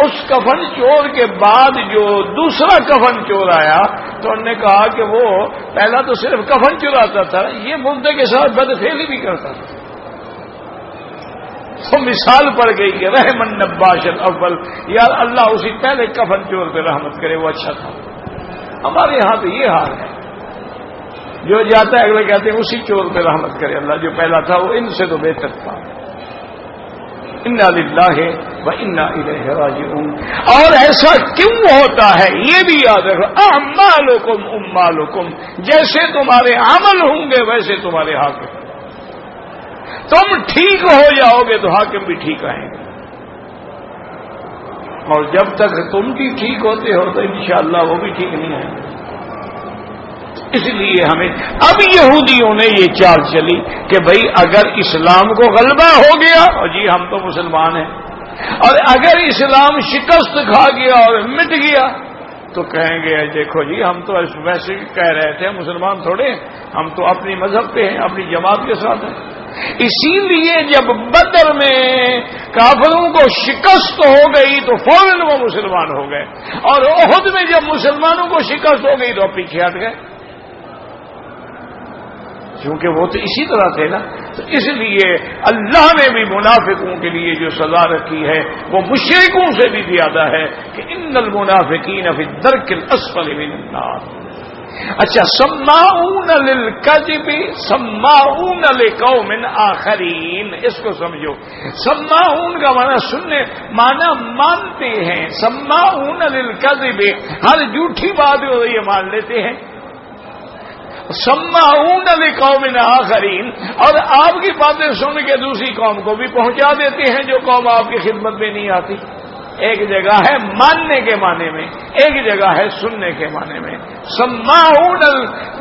اس کفن چور کے بعد جو دوسرا کفن چور آیا تو انہوں نے کہا کہ وہ پہلا تو صرف کفن چراتا تھا، یہ مردے کے ساتھ بدفعلی بھی کرتا تھا. تو مثال پڑ گئی کہ رحمن نباش الاول، یار اللہ اسی پہلے کفن چور پہ رحمت کرے، وہ اچھا تھا۔ ہمارے یہاں تو یہ حال ہے، جو جاتا ہے اگلے کہتے ہیں اسی چور پہ رحمت کرے اللہ، جو پہلا تھا وہ ان سے تو بہتر تھا۔ انا للہ و انا الیہ راجعون۔ اور ایسا کیوں ہوتا ہے یہ بھی یاد رکھو، اعمالکم امالکم، جیسے تمہارے عمل ہوں گے ویسے تمہارے حاکم، تم ٹھیک ہو جاؤ گے تو حاکم بھی ٹھیک آئیں گے، اور جب تک تم بھی ٹھیک ہوتے ہو تو انشاءاللہ وہ بھی ٹھیک نہیں آئیں گے۔ اس لیے ہمیں اب یہودیوں نے یہ چال چلی کہ بھئی اگر اسلام کو غلبہ ہو گیا، اور جی ہم تو مسلمان ہیں، اور اگر اسلام شکست کھا گیا اور مٹ گیا تو کہیں گے دیکھو جی ہم تو ویسے ہی کہہ رہے تھے مسلمان تھوڑے، ہم تو اپنی مذہب پہ ہیں، اپنی جماعت کے ساتھ ہیں۔ اسی لیے جب بدر میں کافروں کو شکست ہو گئی تو فوراً وہ مسلمان ہو گئے، اور احد میں جب مسلمانوں کو شکست ہو گئی تو پیچھے ہٹ گئے، کیونکہ وہ تو اسی طرح تھے نا۔ تو اس لیے اللہ نے بھی منافقوں کے لیے جو سزا رکھی ہے وہ مشرکوں سے بھی زیادہ ہے کہ ان المنافقین فی الدرک الاسفل من النار۔ اچھا، سماعون للکذب سماعون لقوم آخرین، اس کو سمجھو۔ سماعون کا معنی سننے، معنی مانتے ہیں، سماعون للکذب ہر جھوٹی بات کو یہ مان لیتے ہیں، سماعون لقوم آخرین، اور آپ کی باتیں سن کے دوسری قوم کو بھی پہنچا دیتے ہیں جو قوم آپ کی خدمت میں نہیں آتی۔ ایک جگہ ہے ماننے کے معنی میں، ایک جگہ ہے سننے کے معنی میں۔ سماعون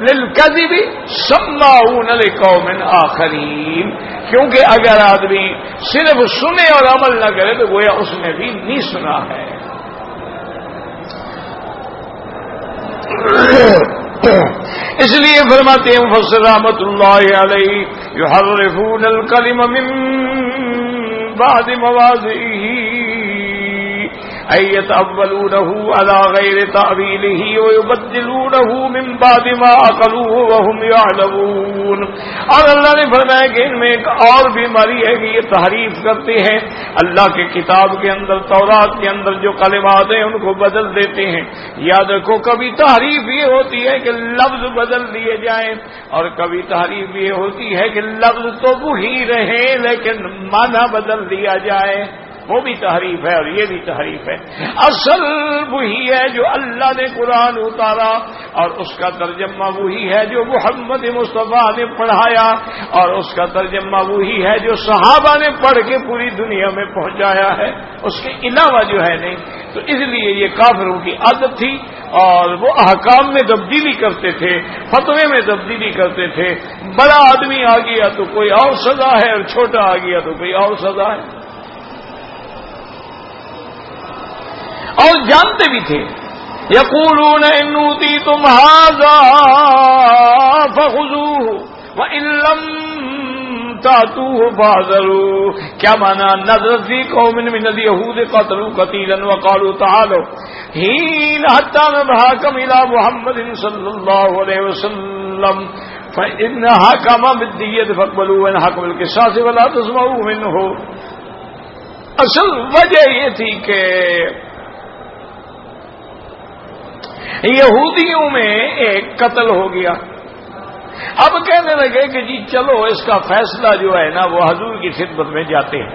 للکذب سماعون لقوم آخرین، کیونکہ اگر آدمی صرف سنے اور عمل نہ کرے تو گویا اس نے بھی نہیں سنا ہے۔ اس لیے فرماتے ہیں مفسر رحمۃ اللہ علیہ یحرفون الکلم من بعد مواضعه أن يتأولونه على غير تأويله ويبدلونه من بعد ما عقلوه وهم يعلمون۔ اور اللہ نے فرمایا کہ ان میں ایک اور بیماری ہے کہ یہ تحریف کرتے ہیں، اللہ کے کتاب کے اندر، تورات کے اندر جو کلمات ہیں ان کو بدل دیتے ہیں۔ یاد رکھو کبھی تحریف یہ ہوتی ہے کہ لفظ بدل دیے جائیں، اور کبھی تحریف یہ ہوتی ہے کہ لفظ تو وہی رہے لیکن معنی بدل دیا جائے، وہ بھی تحریف ہے اور یہ بھی تحریف ہے۔ اصل وہی ہے جو اللہ نے قرآن اتارا، اور اس کا ترجمہ وہی ہے جو محمد مصطفیٰ نے پڑھایا، اور اس کا ترجمہ وہی ہے جو صحابہ نے پڑھ کے پوری دنیا میں پہنچایا ہے، اس کے علاوہ جو ہے نہیں۔ تو اس لیے یہ کافروں کی عادت تھی، اور وہ احکام میں تبدیلی کرتے تھے، فتوے میں تبدیلی کرتے تھے۔ بڑا آدمی آ گیا تو کوئی اور سزا ہے، اور چھوٹا آ گیا تو کوئی اور سزا ہے، اور جانتے بھی تھے۔ یقولون ان اوتیتم ھذا فخذوه وان لم تاتوه فاحذروا۔ کیا مانا؟ نظرت فی قوم من اليهود قتلوا قتیلا وقالوا تعالوا حين حتى نحاكم الى محمد صلی اللہ علیہ وسلم فان حكم بالدیة فاقبلوا وان حكم بالقصاص ولا تسمعوا منه۔ اصل وجہ یہ تھی کہ یہودیوں میں ایک قتل ہو گیا، اب کہنے لگے کہ جی چلو اس کا فیصلہ جو ہے نا وہ حضور کی خدمت میں جاتے ہیں،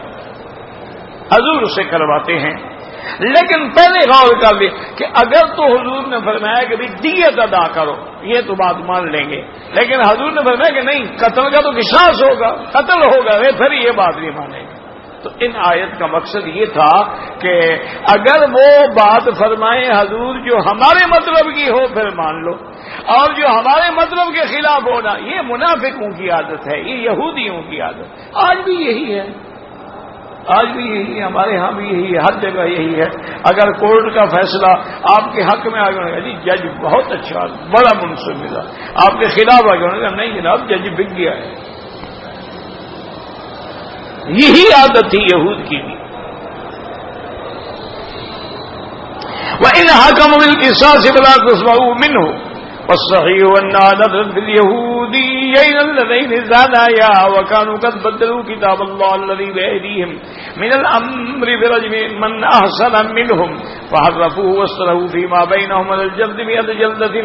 حضور سے کرواتے ہیں۔ لیکن پہلے غور کر لیں کہ اگر تو حضور نے فرمایا کہ بھی دیت ادا کرو، یہ تو بات مان لیں گے، لیکن حضور نے فرمایا کہ نہیں، قتل کا تو قصاص ہوگا، قتل ہوگا، پھر یہ بات نہیں مانیں گے۔ تو ان آیت کا مقصد یہ تھا کہ اگر وہ بات فرمائیں حضور جو ہمارے مطلب کی ہو پھر مان لو، اور جو ہمارے مطلب کے خلاف ہونا یہ منافقوں کی عادت ہے، یہ یہودیوں کی عادت۔ آج بھی یہی ہے، آج بھی یہی ہے، ہمارے ہاں بھی یہی ہے، ہر جگہ یہی ہے۔ اگر کورٹ کا فیصلہ آپ کے حق میں آ گیا، جی جج بہت اچھا، بڑا منصف ملا، آپ کے خلاف آ گیا، نہیں جناب جج بک گیا ہے۔ یہی عادت تھی یہود کی بھی۔ وَإِنْ حَكَمُوا بِالْقِصَاصِ فَلَا تَسْمَعُوا مِنْهُ والصحيح أنها نزلت في اليهوديين اللذين زانايا وكانوا قد بدلوا كتاب الله الذي بأيديهم من الأمر برجم من أحسن منهم فحرفوه واستلهوا فيما بينهم من الجلد 100 جلدة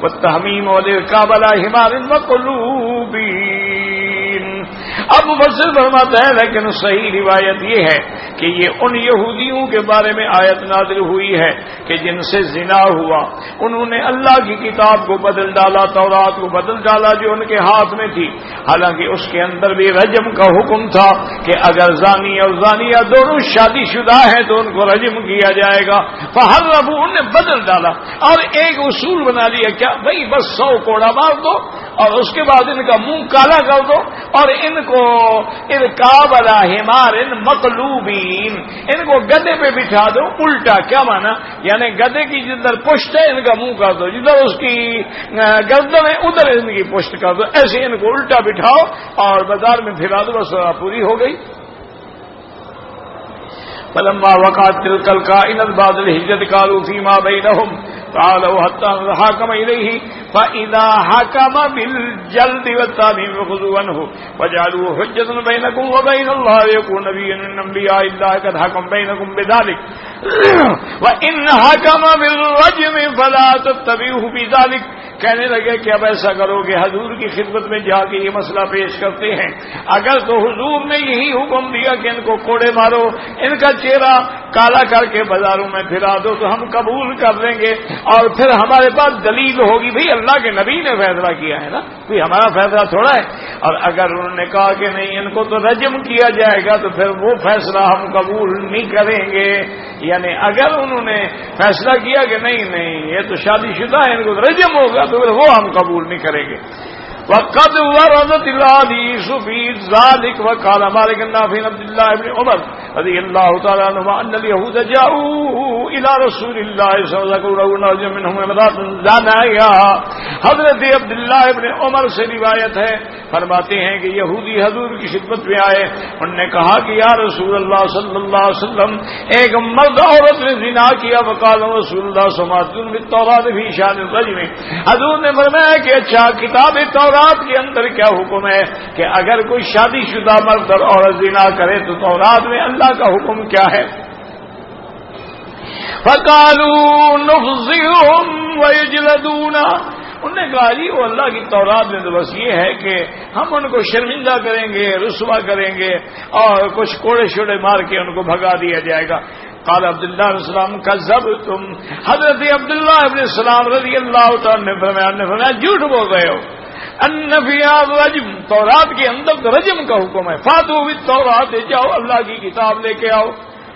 والتحميم والإركاب على حمار مقلوبين. اب مفسر فرماتا ہے لیکن صحیح روایت یہ ہے کہ یہ ان یہودیوں کے بارے میں آیت نازل ہوئی ہے کہ جن سے زنا ہوا، انہوں نے اللہ کی کتاب کو بدل ڈالا، تورات کو بدل ڈالا جو ان کے ہاتھ میں تھی، حالانکہ اس کے اندر بھی رجم کا حکم تھا کہ اگر زانی اور زانیہ دونوں شادی شدہ ہیں تو ان کو رجم کیا جائے گا. فحرفوا، انہوں نے بدل ڈالا اور ایک اصول بنا لیا، کیا بھائی بس 100 کوڑا مار دو اور اس کے بعد ان کا منہ کالا کر دو اور ان کو ارکاب علی حمار مقلوبین، ان کو گدے پہ بٹھا دو. الٹا کیا مانا؟ یعنی گدے کی جدھر پشت ہے ان کا منہ کر دو، جدھر اس کی گردن ہے ادھر ان کی پشت کر دو، ایسے ان کو الٹا بٹھاؤ اور بازار میں پھرا دو، بس پوری ہو گئی. فلما وقعت تلك الكائنات بعد الهجرة قالوا فيما بينهم تعالوا حتى نتحاكم إليه فإذا حكم بالجلد والتعذيب فخذوا عنه وجعلوا حجة بينكم وبين الله يكون نبيا من أنبياء الله قد حكم بينكم بذلك وإن حكم بالرجم فلا تتبعوه بذلك. کہنے لگے کہ اب ایسا کرو کہ حضور کی خدمت میں جا کے یہ مسئلہ پیش کرتے ہیں، اگر تو حضور نے یہی حکم دیا کہ ان کو کوڑے مارو، ان کا چہرہ کالا کر کے بازاروں میں پھرا دو تو ہم قبول کر لیں گے اور پھر ہمارے پاس دلیل ہوگی. بھئی اللہ کے نبی نے فیصلہ کیا ہے نا، کوئی ہمارا فیصلہ تھوڑا ہے. اور اگر انہوں نے کہا کہ نہیں ان کو تو رجم کیا جائے گا تو پھر وہ فیصلہ ہم قبول نہیں کریں گے. یعنی اگر انہوں نے فیصلہ کیا کہ نہیں یہ تو شادی شدہ ہے ان کو رجم ہوگا تو پھر وہ ہم قبول نہیں کریں گے. وقد وردت الحديث في ذلك وقال مالك النافع عبد الله بن عمر رضي الله تعالى عنهما ان اليهود جاءوا الى رسول الله صلى الله عليه وسلم ونرجو منهم امرات زانايا. حضرت عبداللہ ابن عمر سے روایت ہے، فرماتے ہیں کہ یہودی حضور کی خدمت میں آئے، انہوں نے کہا کہ یا رسول اللہ صلی اللہ علیہ وسلم ایک مرد عورت نے زنا کیا، وقال رسول اللہ صلی اللہ علیہ وسلم بالتوراۃ فی شان الرجم. حضور نے فرمایا کہ اچھا کتاب تورات کے اندر کیا حکم ہے کہ اگر کوئی شادی شدہ مرد اور عورت زنا کرے تو تورات میں اللہ کا حکم کیا ہے؟ فقالوا نخزيهم ويجلدون. انہوں نے کہا جی وہ اللہ کی تورات میں تو بس یہ ہے کہ ہم ان کو شرمندہ کریں گے، رسوا کریں گے اور کچھ کوڑے شوڑے مار کے ان کو بھگا دیا جائے گا. قال عبداللہ بن سلام کذبتم. حضرت عبداللہ ابن سلام رضی اللہ تعالیٰ نے فرمایا جھوٹ بول رہے ہو. ان فی الرجم، تورات کے اندر تو رجم کا حکم ہے. فاتوا بالتورات، جاؤ اللہ کی کتاب لے کے آؤ.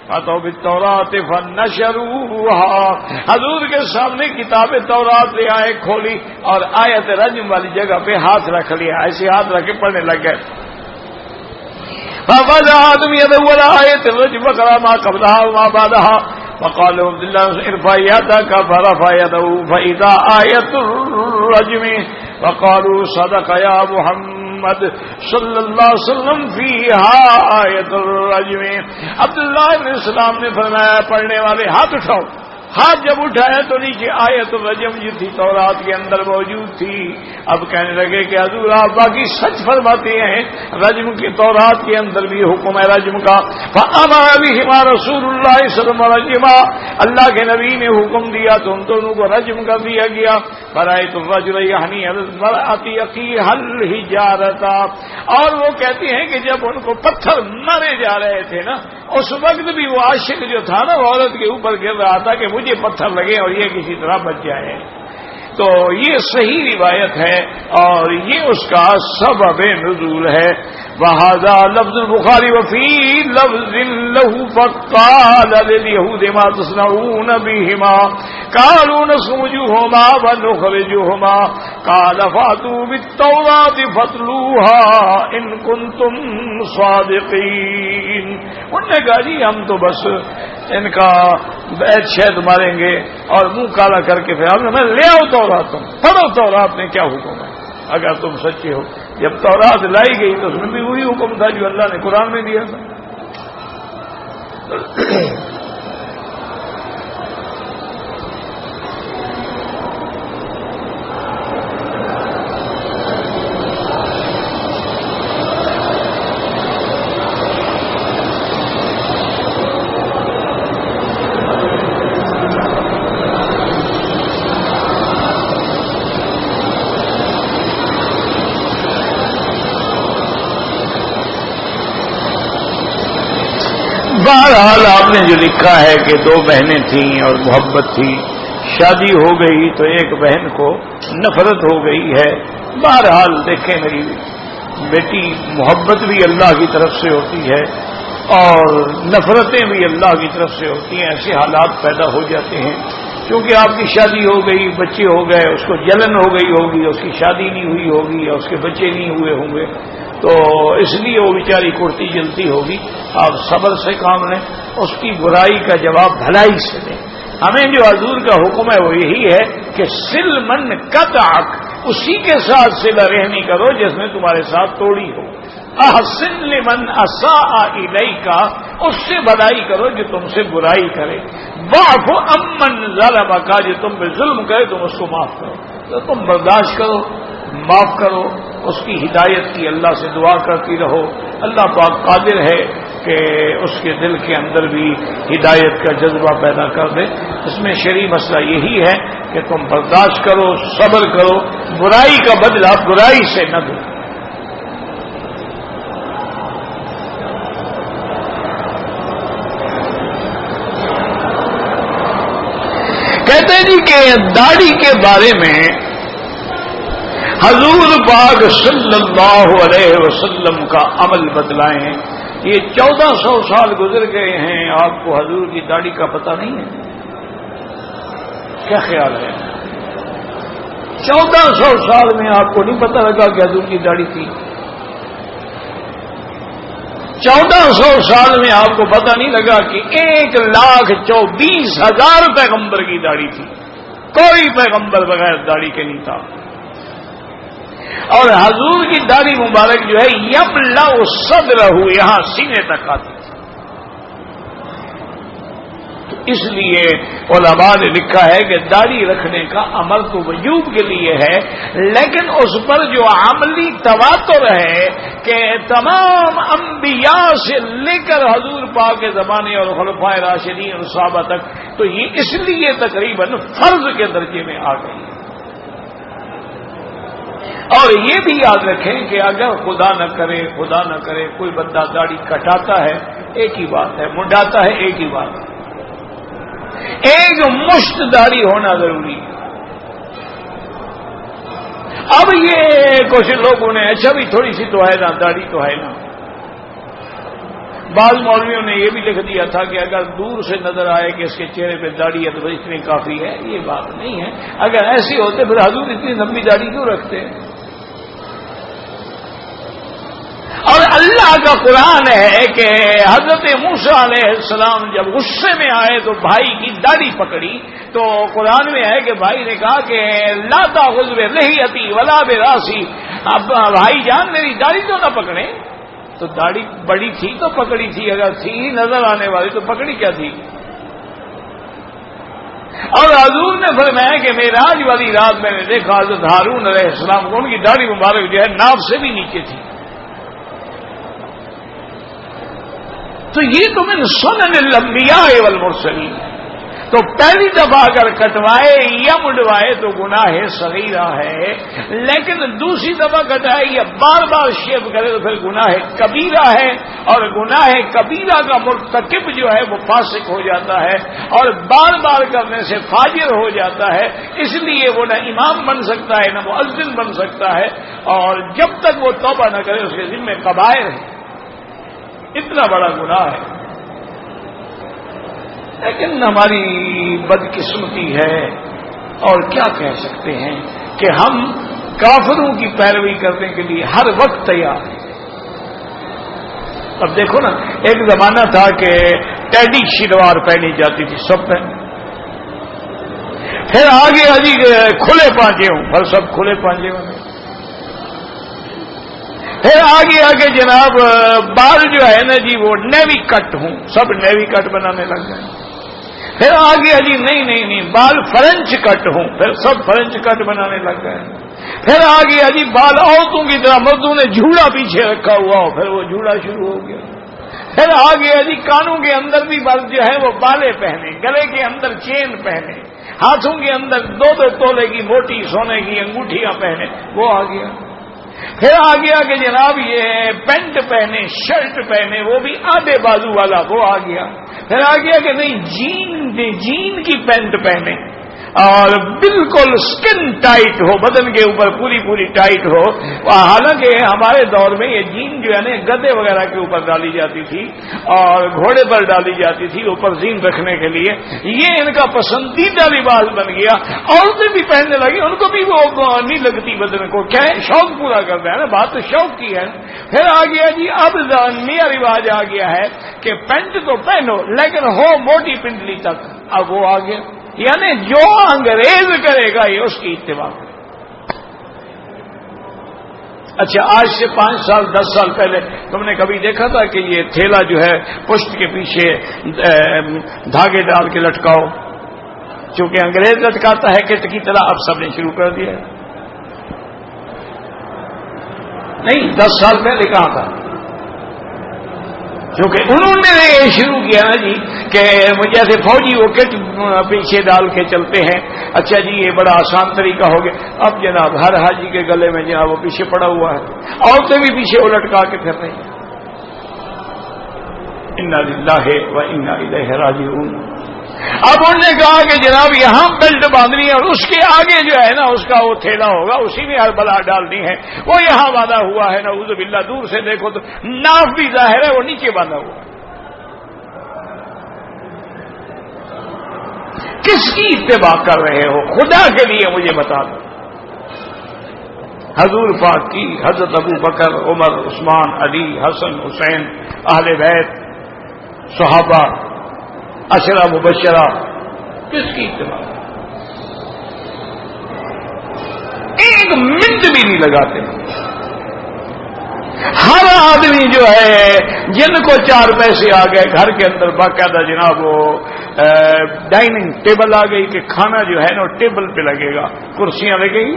فاتوا بالتورات فنشروها. حضور کے سامنے کتاب تورات لے آئے، کھولی اور آیت رجم والی جگہ پہ ہاتھ رکھ لیا، ایسے ہاتھ رکھ کے پڑھنے لگ گئے. فوضع آدم يده ولا آية الرجم وقرأ ما قبلها وما بعدها. وقال عبد الله ارفع يدك فرفع يده فإذا آية الرجم. وقالوا صدق يا محمد صلی اللہ علیہ وسلم فيها آية الرجم. عبداللہ ابن السلام نے فرمایا پڑھنے والے ہاتھ اٹھاؤ. ہاتھ جب اٹھایا تو نیچے آیت الرجم جو تھی تورات کے اندر موجود تھی. اب کہنے لگے کہ حضور آپ باقی سچ فرماتے ہیں، رجم کی تورات کے اندر بھی حکم ہے رجم کا. فأمر بهما رسول اللہ صلی اللہ علیہ وسلم. اللہ کے نبی نے حکم دیا تو ان دونوں کو رجم کر دیا گیا. فرأيت الرجل يحني على المرأة يقيها الحجارة. اور وہ کہتے ہیں کہ جب ان کو پتھر مارے جا رہے تھے نا، اس وقت بھی وہ عاشق جو تھا نا وہ عورت کے اوپر گر رہا تھا کہ مجھے پتھر لگے اور یہ کسی طرح بچ جائے. تو یہ صحیح روایت ہے اور یہ اس کا سبب نزول ہے. وهذا لفظ البخاری وفي لفظ له فقال لليهود ما تصنعون بهما قالوا نخرجهما ونخرجهما قال فاتوا بالتوراة فاتلوها ان كنتم صادقين. انہوں نے کہا جی ہم تو بس ان کا بیت شہد ماریں گے اور منہ کالا کر کے پھر میں لے آؤ تورات، تم پڑھو تورات میں کیا حکم ہے اگر تم سچے ہو. جب تورات لائی گئی تو اس میں بھی وہی حکم تھا جو اللہ نے قرآن میں دیا تھا. بہرحال آپ نے جو لکھا ہے کہ دو بہنیں تھیں اور محبت تھی، شادی ہو گئی تو ایک بہن کو نفرت ہو گئی ہے. بہرحال دیکھیں میری بیٹی، محبت بھی اللہ کی طرف سے ہوتی ہے اور نفرتیں بھی اللہ کی طرف سے ہوتی ہیں. ایسے حالات پیدا ہو جاتے ہیں کیونکہ آپ کی شادی ہو گئی، بچے ہو گئے، اس کو جلن ہو گئی ہوگی، اس کی شادی نہیں ہوئی ہوگی یا اس کے بچے نہیں ہوئے ہوں گے، تو اس لیے وہ بیچاری کرتی جلتی ہوگی. آپ صبر سے کام لیں، اس کی برائی کا جواب بھلائی سے دیں. ہمیں جو حضور کا حکم ہے وہ یہی ہے کہ سل من قطعک، اسی کے ساتھ صلہ رحمی کرو جس نے تمہارے ساتھ توڑی ہو. احسن لمن اساء الیک، اس سے بھلائی کرو جو تم سے برائی کرے. واعف عمن ظلمک، جو تم پہ ظلم کرے تم اس کو معاف کرو. تو تم برداشت کرو، معاف کرو، اس کی ہدایت کی اللہ سے دعا کرتی رہو. اللہ پاک قادر ہے کہ اس کے دل کے اندر بھی ہدایت کا جذبہ پیدا کر دے. اس میں شرعی مسئلہ یہی ہے کہ تم برداشت کرو، صبر کرو، برائی کا بدلہ برائی سے نہ دو. کہتے ہیں جی کہ داڑھی کے بارے میں حضور پاک صلی اللہ علیہ وسلم کا عمل بتلائیں. یہ 1400 سال گزر گئے ہیں، آپ کو حضور کی داڑھی کا پتہ نہیں ہے؟ کیا خیال ہے؟ 1400 سال میں آپ کو نہیں پتہ لگا کہ حضور کی داڑھی تھی؟ 1400 سال میں آپ کو پتہ نہیں لگا کہ 1,24,000 پیغمبر کی داڑھی تھی؟ کوئی پیغمبر بغیر داڑھی کے نہیں تھا. اور حضور کی داڑھی مبارک جو ہے یملأ صدرہ، یہاں سینے تک آتی تھی. تو اس لیے علماء نے لکھا ہے کہ داڑھی رکھنے کا عمل تو وجوب کے لیے ہے، لیکن اس پر جو عملی تواتر ہے کہ تمام انبیاء سے لے کر حضور پاک کے زمانے اور خلفائے راشدین اور صحابہ تک، تو یہ اس لیے تقریباً فرض کے درجے میں آ گئی. اور یہ بھی یاد رکھیں کہ اگر خدا نہ کرے کوئی بندہ داڑھی کٹاتا ہے ایک ہی بات ہے، منڈاتا ہے ایک ہی بات ہے، ایک مشت داڑھی ہونا ضروری ہے. اب یہ کچھ لوگوں نے اچھا بھی تھوڑی سی تو ہے نا، داڑھی تو ہے نا. بعض مولویوں نے یہ بھی لکھ دیا تھا کہ اگر دور سے نظر آئے کہ اس کے چہرے پہ داڑھی ہے تو اتنی کافی ہے. یہ بات نہیں ہے. اگر ایسی ہوتے پھر حضور اتنی لمبی داڑھی کیوں رکھتے ہیں؟ اور اللہ کا قرآن ہے کہ حضرت موسیٰ علیہ السلام جب غصے میں آئے تو بھائی کی داڑھی پکڑی، تو قرآن میں ہے کہ بھائی نے کہا کہ لا تاخذ بلحیتی ولا براسی، اب بھائی جان میری داڑھی تو نہ پکڑے. تو داڑھی بڑی تھی تو پکڑی تھی، اگر تھی نظر آنے والی تو پکڑی کیا تھی؟ اور حضور نے فرمایا کہ معراج والی رات میں نے دیکھا حضرت ہارون علیہ السلام کو ان کی داڑھی مبارک جو ہے ناف سے بھی نیچے تھی. تو یہ تو من سنن الانبیاء والمرسلین. تو پہلی دفعہ اگر کٹوائے یا مڈوائے تو گناہ صغیرہ ہے، لیکن دوسری دفعہ کٹائے یا بار بار شیو کرے تو پھر گناہ کبیرہ ہے. اور گناہ کبیرہ کا مرتکب جو ہے وہ فاسق ہو جاتا ہے اور بار بار کرنے سے فاجر ہو جاتا ہے. اس لیے وہ نہ امام بن سکتا ہے نہ مؤذن بن سکتا ہے، اور جب تک وہ توبہ نہ کرے اس کے ذمہ کبائر ہے. اتنا بڑا گناہ ہے. لیکن ہماری بدقسمتی ہے اور کیا کہہ سکتے ہیں کہ ہم کافروں کی پیروی کرنے کے لیے ہر وقت تیار ہیں. اب دیکھو نا، ایک زمانہ تھا کہ ٹیڈی شلوار پہنی جاتی تھی سب پہ، پھر آگے ابھی کھلے پانچے ہوں، پھر سب کھلے پانچے ہوں، پھر آگے جناب بال جو ہے نا جی وہ نیوی کٹ ہوں، سب نیوی کٹ بنانے لگ گئے. پھر آگے نہیں بال فرنچ کٹ ہوں، پھر سب فرنچ کٹ بنانے لگ گئے. پھر آگے بال عورتوں کی طرح مردوں نے جھوڑا پیچھے رکھا ہوا ہو، پھر وہ جھوڑا شروع ہو گیا. پھر آگے کانوں کے اندر بھی مرد جو ہے وہ بالے پہنے، گلے کے اندر چین پہنے، ہاتھوں کے اندر 2-2 تولے کی موٹی سونے کی انگوٹھیاں پہنے، وہ آ گیا. پھر آ گیا کہ جناب یہ پینٹ پہنے، شرٹ پہنے، وہ بھی آدھے بازو والا، وہ آ گیا۔ پھر آ گیا کہ نہیں جین کی پینٹ پہنے اور بالکل سکن ٹائٹ ہو، بدن کے اوپر پوری ٹائٹ ہو۔ حالانکہ ہمارے دور میں یہ جین جو ہے نا گدے وغیرہ کے اوپر ڈالی جاتی تھی اور گھوڑے پر ڈالی جاتی تھی اوپر زین رکھنے کے لیے، یہ ان کا پسندیدہ لباس بن گیا۔ عورتیں بھی پہننے لگی، ان کو بھی وہ نہیں لگتی بدن کو، کیا ہے شوق پورا کرتا ہے نا، بات تو شوق کی ہے۔ پھر آ گیا جی اب نیا رواج آ گیا ہے کہ پینٹ تو پہنو لیکن ہو موٹی پنڈلی تک، اب وہ آ گیا، یعنی جو انگریز کرے گا یہ اس کی اتباع کرے۔ اچھا آج سے 5 سال 10 سال پہلے تم نے کبھی دیکھا تھا کہ یہ تھیلا جو ہے پشت کے پیچھے دھاگے ڈال کے لٹکاؤ؟ چونکہ انگریز لٹکاتا ہے کٹ کی طرح، اب سب نے شروع کر دیا ہے۔ نہیں 10 سال پہلے کہاں تھا؟ کیونکہ انہوں نے یہ شروع کیا نا جی کہ جیسے فوجی وہ کٹ پیچھے ڈال کے چلتے ہیں، اچھا جی یہ بڑا آسان طریقہ ہو گیا۔ اب جناب ہر حاجی کے گلے میں جناب وہ پیچھے پڑا ہوا ہے، عورتیں بھی پیچھے وہ لٹکا کے پھر رہی ہیں۔ انا للہ و انا الیہ راجعون۔ اب انہوں نے کہا کہ جناب یہاں بیلٹ باندھنی ہے اور اس کے آگے جو ہے نا اس کا وہ تھیلا ہوگا، اسی میں ہر بلا ڈالنی ہے، وہ یہاں باندھا ہوا ہے، نعوذ باللہ دور سے دیکھو تو ناف بھی ظاہر ہے وہ نیچے باندھا ہوا ہے۔ کس کی اتباع کر رہے ہو خدا کے لیے مجھے بتا دو؟ حضور پاک کی، حضرت ابو بکر، عمر، عثمان، علی، حسن، حسین، اہل بیت، صحابہ، عشرہ مبشرہ، کس کی اتباع؟ ایک منٹ بھی نہیں لگاتے۔ ہر آدمی جو ہے جن کو 4 پیسے آ گئے گھر کے اندر باقاعدہ جناب وہ ڈائننگ ٹیبل آ گئی کہ کھانا جو ہے نا ٹیبل پہ لگے گا، کرسیاں لگیں گی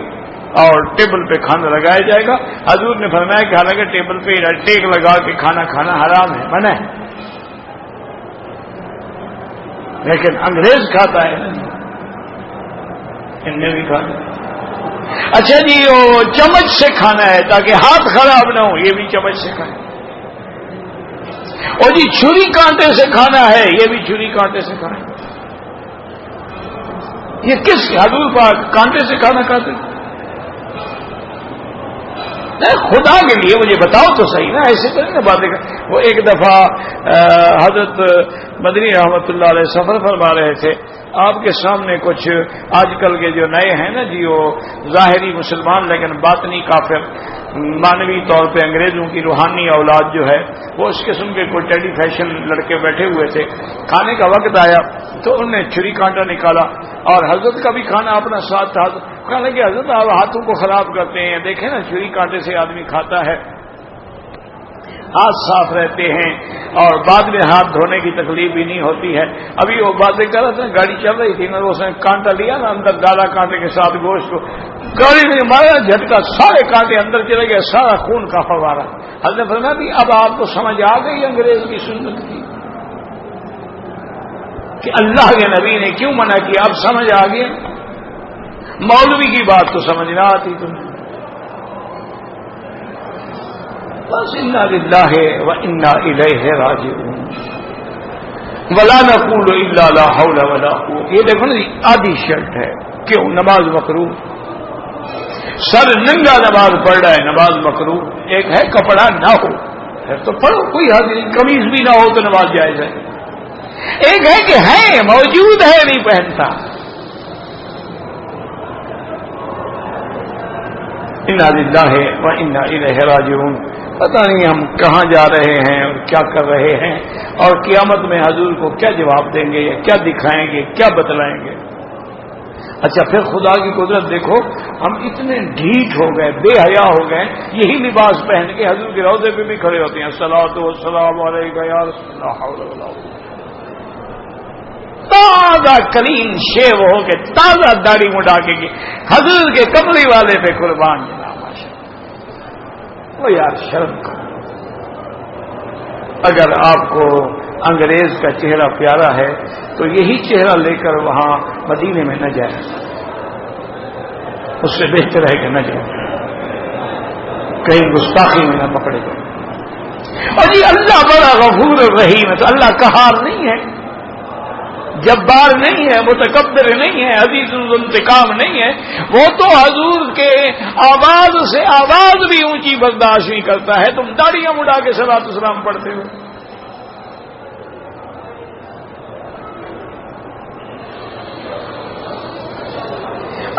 اور ٹیبل پہ کھانا لگایا جائے گا۔ حضور نے فرمایا کہ حالانکہ ٹیبل پہ ٹیک لگا کے کھانا کھانا حرام ہے، منع ہے، لیکن انگریز کھاتا ہے نا، ان نے بھی کھانا۔ اچھا جی وہ چمچ سے کھانا ہے تاکہ ہاتھ خراب نہ ہو، یہ بھی چمچ سے کھائیں۔ اور جی چھری کانٹے سے کھانا ہے، یہ بھی چھری کانٹے سے کھائیں۔ یہ کس حضور پاک کانٹے سے کھانا کھاتے؟ خدا کے لیے مجھے بتاؤ تو صحیح نا، ایسے تو نہیں باتیں کر۔ وہ ایک دفعہ حضرت مدنی رحمت اللہ علیہ سفر فرما رہے تھے، آپ کے سامنے کچھ آج کل کے جو نئے ہیں نا جی وہ ظاہری مسلمان لیکن باطنی کافر، مانوی طور پہ انگریزوں کی روحانی اولاد جو ہے، وہ اس قسم کے کوئی ٹیلی فیشن لڑکے بیٹھے ہوئے تھے۔ کھانے کا وقت آیا تو انہوں نے چھری کانٹا نکالا اور حضرت کا بھی کھانا اپنا ساتھ تھا۔ کہنے کہ حضرت آپ ہاتھوں کو خراب کرتے ہیں، دیکھیں نا چھری کانٹے سے آدمی کھاتا ہے، ہاتھ صاف رہتے ہیں اور بعد میں ہاتھ دھونے کی تکلیف بھی نہیں ہوتی ہے۔ ابھی وہ باتیں کر رہے تھے، گاڑی چل رہی تھی نا، اس نے کانٹا لیا نا اندر ڈالا کانٹے کے ساتھ گوشت کو، گاڑی نے مارا جھٹکا، سارے کانٹے اندر چلے گئے، سارا خون کا فوارہ۔ حضرت نے فرمایا بھی اب آپ کو سمجھ آ گئی انگریز کی سنت کی کہ اللہ کے نبی نے کیوں منع کیا، اب سمجھ آ گیا۔ مولوی کی بات تو سمجھ نہ آتی تمہیں۔ بس انا للہ و انا الیہ راجعون ولا نقول الا لا حول ولا قوت۔ یہ دیکھو نا آدھی شرٹ ہے، کیوں؟ نماز مکروہ، سر ننگا نماز پڑھ رہا ہے، نماز مکروہ۔ ایک ہے کپڑا نہ ہو پھر تو پڑھو، کوئی حد نہیں، قمیض بھی نہ ہو تو نماز جائز ہے۔ ایک ہے کہ ہے موجود ہے نہیں پہنتا۔ انا للہ و انا الیہ راجعون۔ پتہ نہیں ہم کہاں جا رہے ہیں اور کیا کر رہے ہیں، اور قیامت میں حضور کو کیا جواب دیں گے، یا کیا دکھائیں گے، کیا بتلائیں گے۔ اچھا پھر خدا کی قدرت دیکھو، ہم اتنے ڈھیٹ ہو گئے، بے حیا ہو گئے، یہی لباس پہن کے حضور کے روضے پہ بھی کھڑے ہوتے ہیں، الصلاۃ والسلام علیک یا رسول اللہ، حول ولا قوت۔ تازہ کلین شیو ہو کے، تازہ داڑھی مڈا کے حضور کے کملی والے پہ قربان جناب، ماشاءاللہ۔ وہ یار شرم کرو، اگر آپ کو انگریز کا چہرہ پیارا ہے تو یہی چہرہ لے کر وہاں مدینے میں نہ جائے، اس سے بہتر ہے کہ نہ جائے۔ کہیں گستاخی میں نہ پکڑے گا. اور جی اللہ بڑا غفور رحیم ہے، تو اللہ قہار نہیں ہے، جبار نہیں ہے، متکبر نہیں ہے، عزیز الانتقام نہیں ہے. وہ تو حضور کے آواز سے آواز بھی اونچی برداشت نہیں کرتا ہے. تم داڑیاں مڑا کے صلاۃ السلام پڑھتے ہو.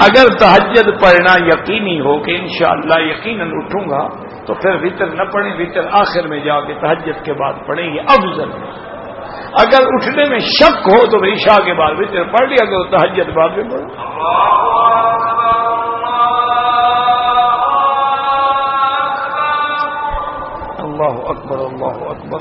اگر تہجد پڑھنا یقینی ہو کہ انشاءاللہ یقیناً اٹھوں گا تو پھر وتر نہ پڑھیں، وتر آخر میں جا کے تہجد کے بعد پڑھیں گے افضل. اگر اٹھنے میں شک ہو تو عشاء کے بعد وتر پڑھ لیا کرو، تہجد بعد میں پڑھو. اللہ اکبر اللہ اکبر.